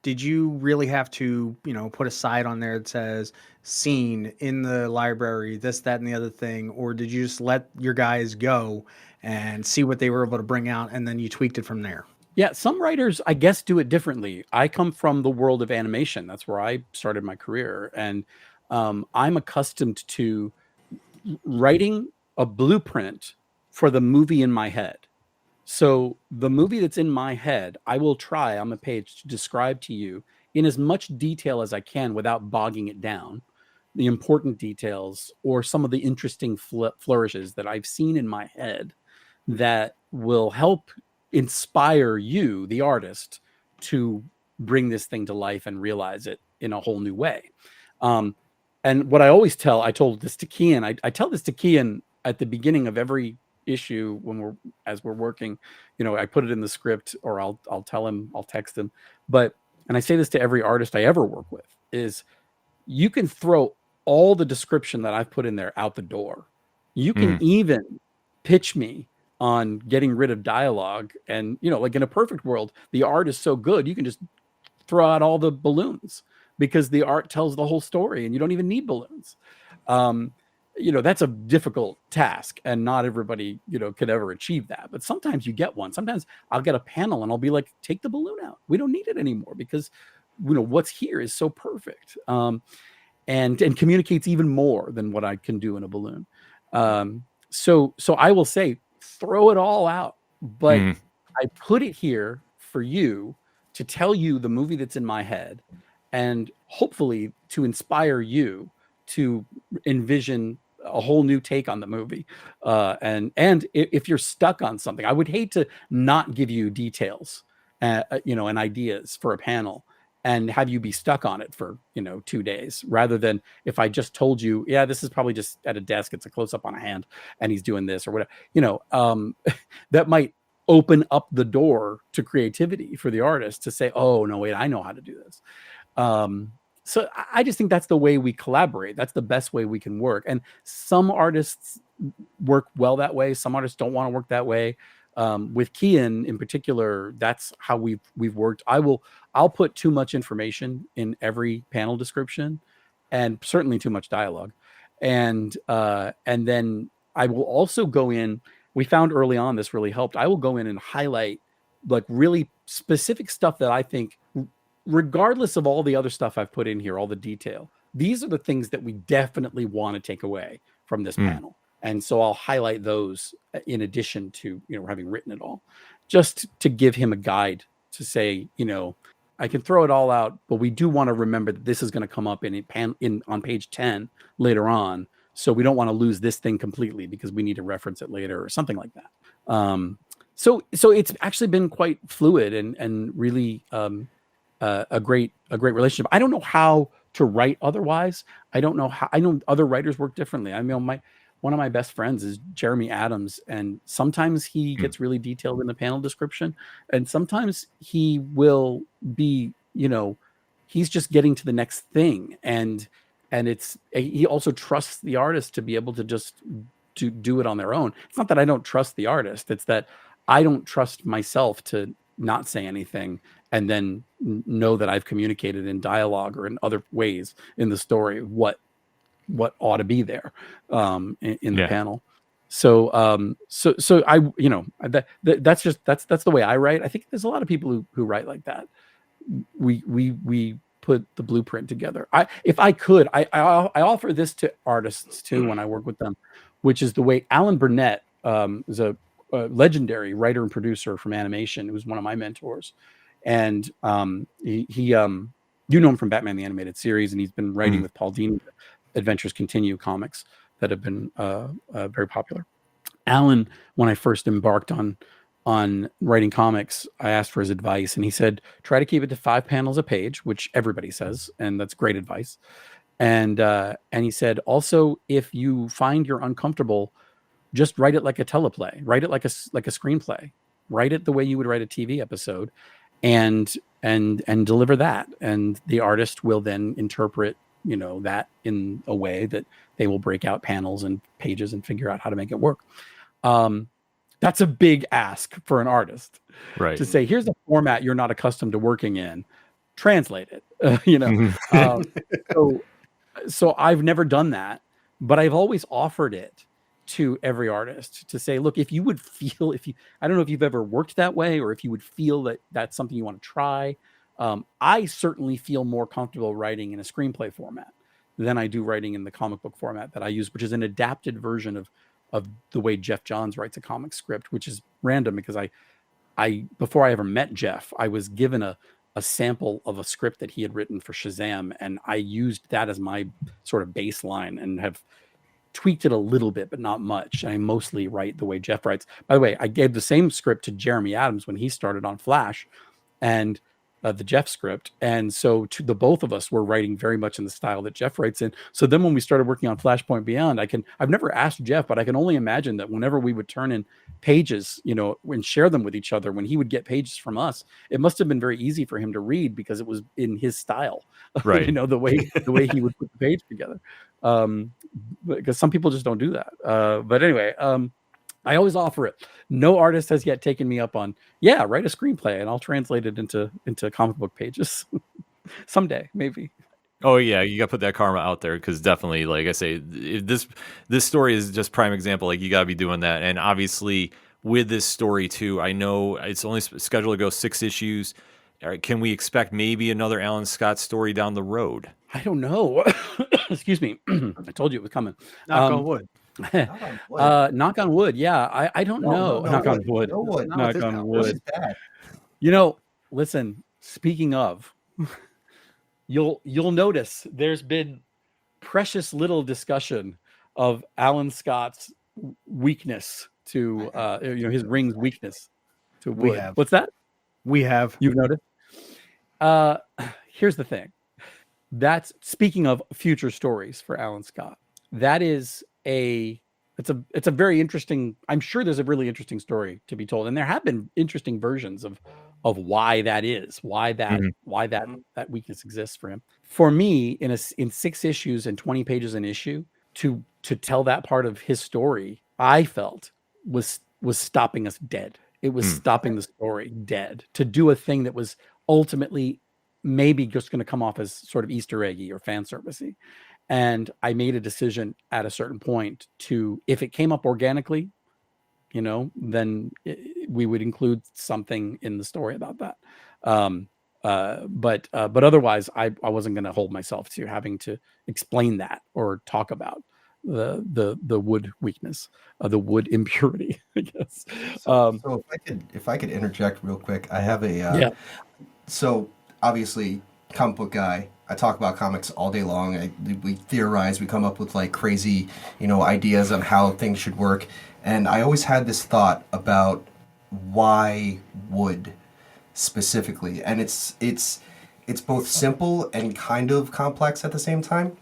did you really have to, put a side on there that says scene in the library, this, that, and the other thing? Or did you just let your guys go and see what they were able to bring out and then you tweaked it from there? yeah, some writers, I guess, do it differently. I come from the world of animation. That's where I started my career. And I'm accustomed to writing a blueprint for the movie in my head. So the movie that's in my head, I will try on the page to describe to you in as much detail as I can without bogging it down, the important details or some of the interesting flourishes that I've seen in my head that will help inspire you, the artist, to bring this thing to life and realize it in a whole new way. Um, and what I told this to Kian, I tell this to Kian at the beginning of every issue as we're working, I put it in the script, or I'll tell him, I'll text him. And I say this to every artist I ever work with, is you can throw all the description that I've put in there out the door. You can even pitch me on getting rid of dialogue. And, like in a perfect world, the art is so good, you can just throw out all the balloons because the art tells the whole story and you don't even need balloons. That's a difficult task and not everybody, could ever achieve that. But sometimes you get one. Sometimes I'll get a panel and I'll be like, take the balloon out. We don't need it anymore because, what's here is so perfect. And communicates even more than what I can do in a balloon. So I will say, throw it all out, but I put it here for you to tell you the movie that's in my head and hopefully to inspire you to envision a whole new take on the movie. And if you're stuck on something, I would hate to not give you details, and ideas for a panel and have you be stuck on it for 2 days, rather than if I just told you, yeah, this is probably just at a desk, it's a close-up on a hand and he's doing this or whatever, that might open up the door to creativity for the artist to say, oh no, wait, I know how to do this. So I just think that's the way we collaborate. That's the best way we can work. And some artists work well that way. Some artists don't want to work that way. With Kian in particular, that's how we've worked. I'll put too much information in every panel description, and certainly too much dialogue. And then I will also go in. We found early on this really helped. I will go in and highlight like really specific stuff that I think, regardless of all the other stuff I've put in here, all the detail, these are the things that we definitely want to take away from this panel. And so I'll highlight those in addition to, having written it all, just to give him a guide to say, I can throw it all out, but we do want to remember that this is going to come up on page 10 later on. So we don't want to lose this thing completely because we need to reference it later or something like that. So it's actually been quite fluid and really a great relationship. I don't know how to write otherwise. I don't know how. I know other writers work differently. I mean, one of my best friends is Jeremy Adams, and sometimes he gets really detailed in the panel description, and sometimes he will be, he's just getting to the next thing, and he also trusts the artist to be able to just to do it on their own. It's not that I don't trust the artist; it's that I don't trust myself to not say anything and then know that I've communicated in dialogue or in other ways in the story what ought to be there in the panel. So I, that's the way I write. I think there's a lot of people who write like that. We put the blueprint together. If I could, I offer this to artists too when I work with them, which is the way Alan Burnett is a legendary writer and producer from animation, who's one of my mentors. And he you know him from Batman the Animated Series, and he's been writing with Paul Dini, Adventures Continue comics that have been very popular. Alan, when I first embarked on writing comics, I asked for his advice, and he said, try to keep it to 5 panels a page, which everybody says, and that's great advice. And he said, also, if you find you're uncomfortable, just write it like a teleplay, write it like a screenplay. write it the way you would write a TV episode, and deliver that, and the artist will then interpret that in a way that they will break out panels and pages and figure out how to make it work. That's a big ask for an artist, Right. to say, here's a format you're not accustomed to working in, translate it. So I've never done that, but I've always offered it to every artist to say, look, if you would feel, I don't know if you've ever worked that way, or if you would feel that that's something you want to try. I certainly feel more comfortable writing in a screenplay format than I do writing in the comic book format that I use, which is an adapted version of the way Jeff Johns writes a comic script, which is random because I before I ever met Jeff, I was given a sample of a script that he had written for Shazam, and I used that as my sort of baseline and have tweaked it a little bit, but not much. I mostly write the way Jeff writes. By the way, I gave the same script to Jeremy Adams when he started on Flash, and the Jeff script. And so the both of us were writing very much in the style that Jeff writes in. So then when we started working on Flashpoint Beyond, I've never asked Jeff, but I can only imagine that whenever we would turn in pages, and share them with each other, when he would get pages from us, it must have been very easy for him to read because it was in his style, Right. the way he would put the page together. Because some people just don't do that. But anyway, I always offer it. No artist has yet taken me up on, write a screenplay and I'll translate it into comic book pages. Someday, maybe. Oh yeah, you got to put that karma out there, because definitely, like I say, this story is just prime example. Like, you got to be doing that, and obviously with this story too, I know it's only scheduled to go 6 issues. Can we expect maybe another Alan Scott story down the road? I don't know. Excuse me. I told you it was coming. Knock on wood. Knock on wood. Yeah, I don't know. Knock on wood. No wood. Knock on wood. Bad. Listen, speaking of, you'll notice there's been precious little discussion of Alan Scott's weakness to his ring's weakness to wood. We have. What's that? We have. You've noticed? Here's the thing. That's, speaking of future stories for Alan Scott, that is it's a very interesting, I'm sure there's a really interesting story to be told. And there have been interesting versions of why that is, why that weakness exists for him. For me, in 6 issues and 20 pages an issue, to tell that part of his story, I felt was stopping us dead. It was stopping the story dead, to do a thing that was ultimately maybe just going to come off as sort of Easter eggy or fan servicey. And I made a decision at a certain point to, if it came up organically, then we would include something in the story about that. But otherwise, I wasn't going to hold myself to having to explain that or talk about the wood weakness, the wood impurity, I guess. So if I could interject real quick, I have a so obviously comic book guy. I talk about comics all day long. We theorize, we come up with like crazy, ideas on how things should work. And I always had this thought about why wood specifically, and it's both simple and kind of complex at the same time.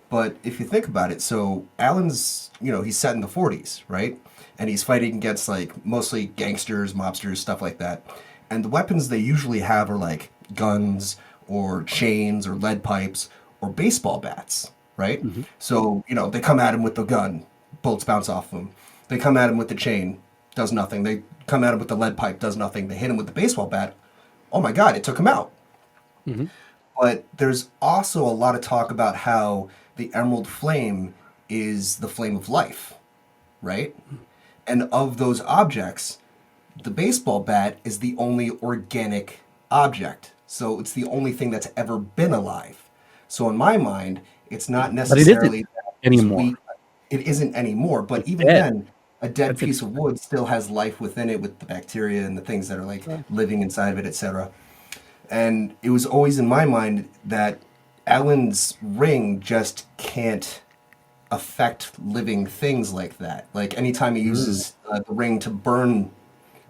But if you think about it, so Alan's, he's set in the 40s, right? And he's fighting against like mostly gangsters, mobsters, stuff like that. And the weapons they usually have are like guns or chains or lead pipes or baseball bats, right? Mm-hmm. So, they come at him with the gun, bullets bounce off him. They come at him with the chain, does nothing. They come at him with the lead pipe, does nothing. They hit him with the baseball bat. Oh my God, it took him out. Mm-hmm. But there's also a lot of talk about how the emerald flame is the flame of life, right? And of those objects, the baseball bat is the only organic object. So it's the only thing that's ever been alive. So in my mind, it's not necessarily anymore. It isn't anymore. But it's even dead. Then, a dead piece of wood still has life within it with the bacteria and the things that are like living inside of it, etc. And it was always in my mind that Alan's ring just can't affect living things like that. Like anytime he uses the ring to burn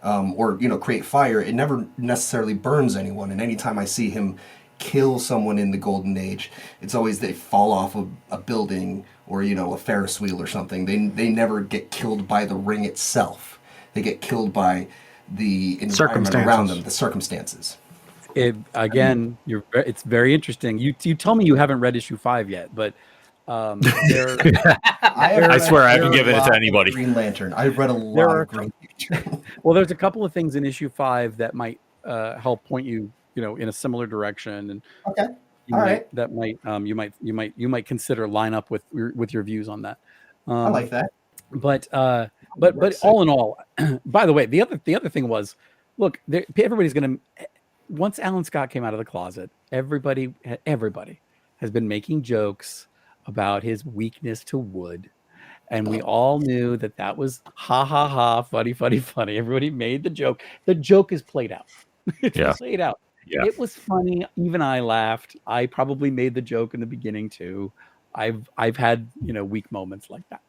or create fire, it never necessarily burns anyone. And anytime I see him kill someone in the Golden Age, it's always they fall off of a building or a Ferris wheel or something. They never get killed by the ring itself. They get killed by the environment around them, Circumstances. the circumstances. Again, it's very interesting. You tell me you haven't read issue 5 yet, but there I swear I haven't given it to anybody. Green Lantern. I've read a lot of Green Lantern. well, there's a couple of things in issue 5 that might help point you, in a similar direction, and Okay. All right. that might you might consider line up with your views on that. I like that. But all in all, by the way, the other thing was, look, everybody's gonna, once Alan Scott came out of the closet, everybody has been making jokes about his weakness to wood, and we all knew that was ha ha ha, funny. Everybody made the joke. The joke is played out. It's played out. Yeah. It was funny. Even I laughed. I probably made the joke in the beginning too. I've had weak moments like that,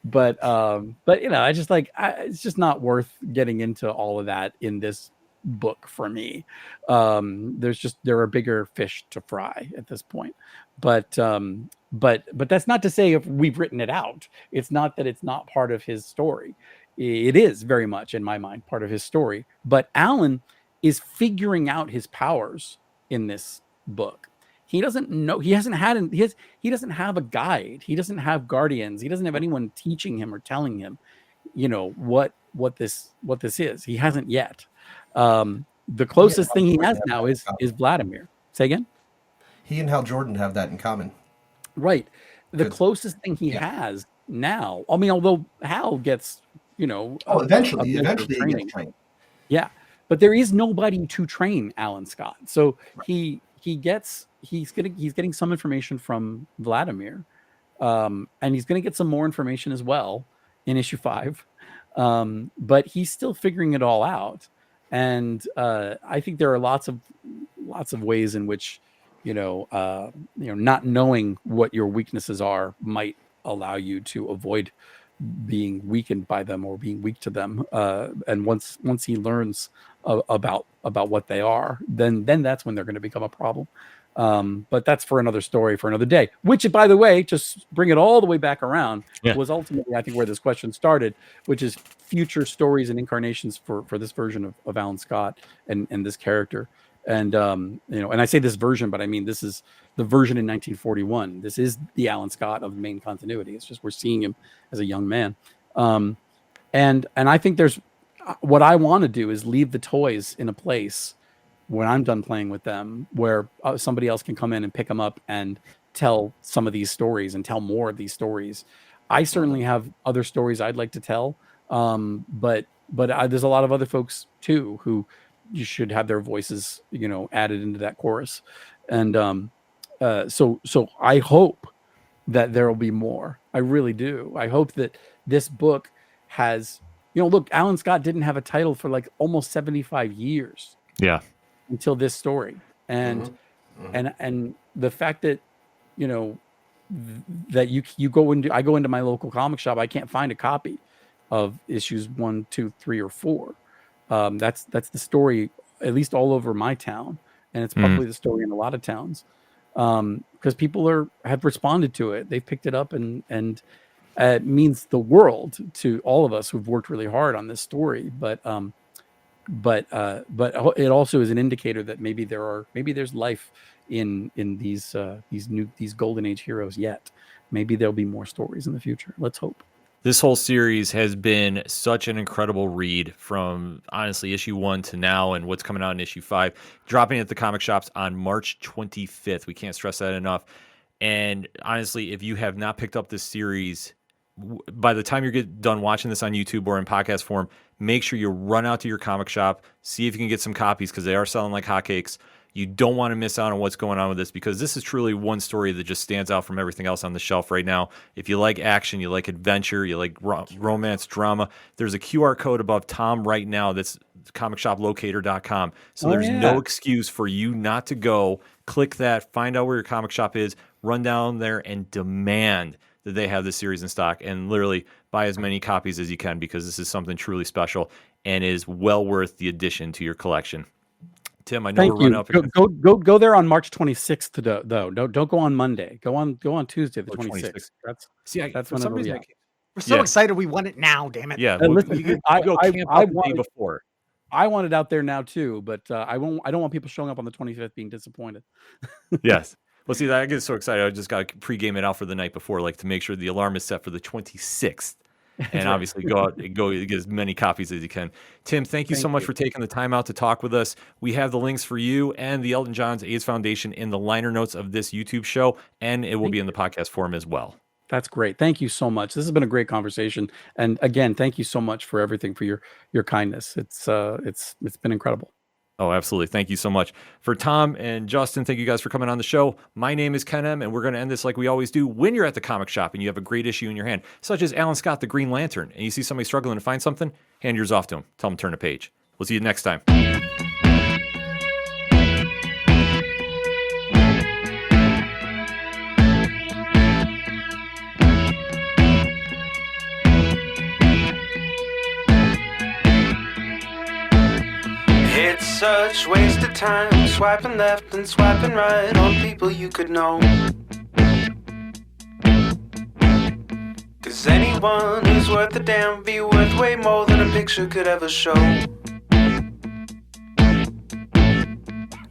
but I just it's just not worth getting into all of that in this book for me. There are bigger fish to fry at this point, but that's not to say if we've written it out. It's not that it's not part of his story. It is very much, in my mind, part of his story. But Alan is figuring out his powers in this book. He doesn't know. He doesn't have a guide. He doesn't have guardians. He doesn't have anyone teaching him or telling him, what this is. He hasn't yet. The closest thing he has now is Vladimir. Say again? He and Hal Jordan have that in common. Right. The closest thing he has now, I mean, although Hal gets, eventually he gets trained. Yeah. But there is nobody to train Alan Scott. So he's getting some information from Vladimir. And he's going to get some more information as well in issue 5. But he's still figuring it all out. And I think there are lots of ways in which, not knowing what your weaknesses are might allow you to avoid being weakened by them or being weak to them. And once he learns about what they are, then that's when they're going to become a problem. But that's for another story for another day, which, by the way, just bring it all the way back around, was ultimately, I think, where this question started, which is future stories and incarnations for this version of Alan Scott and this character. And, and I say this version, but I mean, this is the version in 1941. This is the Alan Scott of main continuity. It's just, we're seeing him as a young man. And I think what I want to do is leave the toys in a place when I'm done playing with them, where somebody else can come in and pick them up and tell some of these stories and tell more of these stories. I certainly have other stories I'd like to tell. But there's a lot of other folks too, who you should have their voices, added into that chorus. And, so I hope that there will be more. I really do. I hope that this book has, look, Alan Scott didn't have a title for like almost 75 years. Yeah. Until this story. And and the fact that that I go into my local comic shop, I can't find a copy of issues 1, 2, 3, or 4. That's the story, at least all over my town, and it's probably the story in a lot of towns, because people have responded to it. They've picked it up, and it means the world to all of us who've worked really hard on this story. But it also is an indicator that maybe there's life in these golden age heroes yet. Maybe there'll be more stories in the future. Let's hope. This whole series has been such an incredible read, from honestly issue 1 to now, and what's coming out in issue 5, dropping at the comic shops on March 25th. We can't stress that enough. And honestly, if you have not picked up this series, by the time you get done watching this on YouTube or in podcast form, make sure you run out to your comic shop, see if you can get some copies, because they are selling like hotcakes. You don't want to miss out on what's going on with this, because this is truly one story that just stands out from everything else on the shelf right now. If you like action, you like adventure, you like romance, drama, there's a QR code above Tom right now that's comicshoplocator.com. So there's no excuse for you not to go. Click that, find out where your comic shop is, run down there and demand that they have this series in stock, and literally buy as many copies as you can, because this is something truly special and is well worth the addition to your collection. Tim, I know we're running up. Go there on March 26th though. Don't go on Monday. Go on Tuesday the 26th. That's when it'll be out. We're so excited we won it now, damn it. Yeah, listen, I go I the day before. I want it out there now too, but I won't. I don't want people showing up on the 25th being disappointed. Yes. Well, see, I get so excited. I just got to pregame it out for the night before, like to make sure the alarm is set for the 26th. And obviously go out and go get as many copies as you can. Tim, thank you so much for taking the time out to talk with us. We have the links for you and the Elton John's AIDS Foundation in the liner notes of this YouTube show, and it will be in the podcast form as well. That's great. Thank you so much. This has been a great conversation. And again, thank you so much for everything, for your kindness. It's been incredible. Oh, absolutely. Thank you so much. For Tom and Justin, thank you guys for coming on the show. My name is Ken M, and we're going to end this like we always do. When you're at the comic shop and you have a great issue in your hand, such as Alan Scott, the Green Lantern, and you see somebody struggling to find something, hand yours off to them. Tell them to turn a page. We'll see you next time. It's such waste of time, swiping left and swiping right on people you could know. 'Cause anyone who's worth a damn be worth way more than a picture could ever show.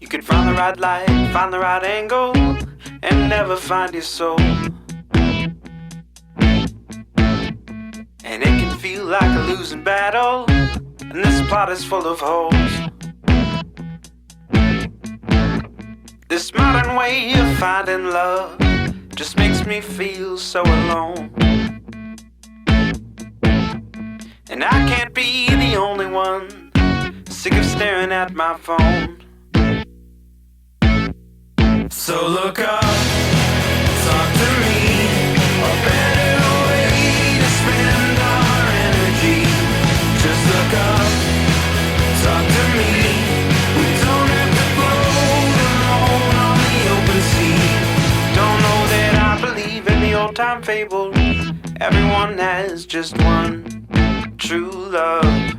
You could find the right light, find the right angle, and never find your soul. And it can feel like a losing battle, and this plot is full of holes. This modern way of finding love just makes me feel so alone. And I can't be the only one sick of staring at my phone. So look up, talk to me, a better way to spend our energy. Just look up, talk to me. We don't have to float alone on the open sea. Don't know that I believe in the old time fable. Everyone has just one true love.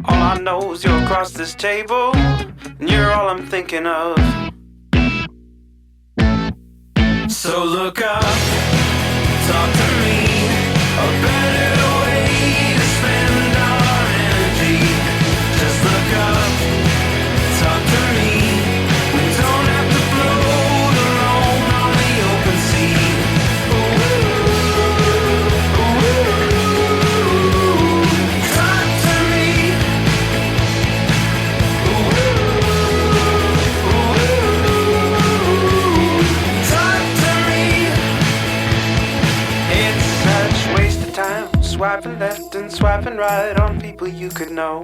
All I know is you're across this table, and you're all I'm thinking of. So look up, talk to me, a better way to spend our energy. Just look up, talk to me. We don't have to float alone on the open sea. Talk to me. Talk to me. It's such waste of time, swiping left and swiping right on people you could know.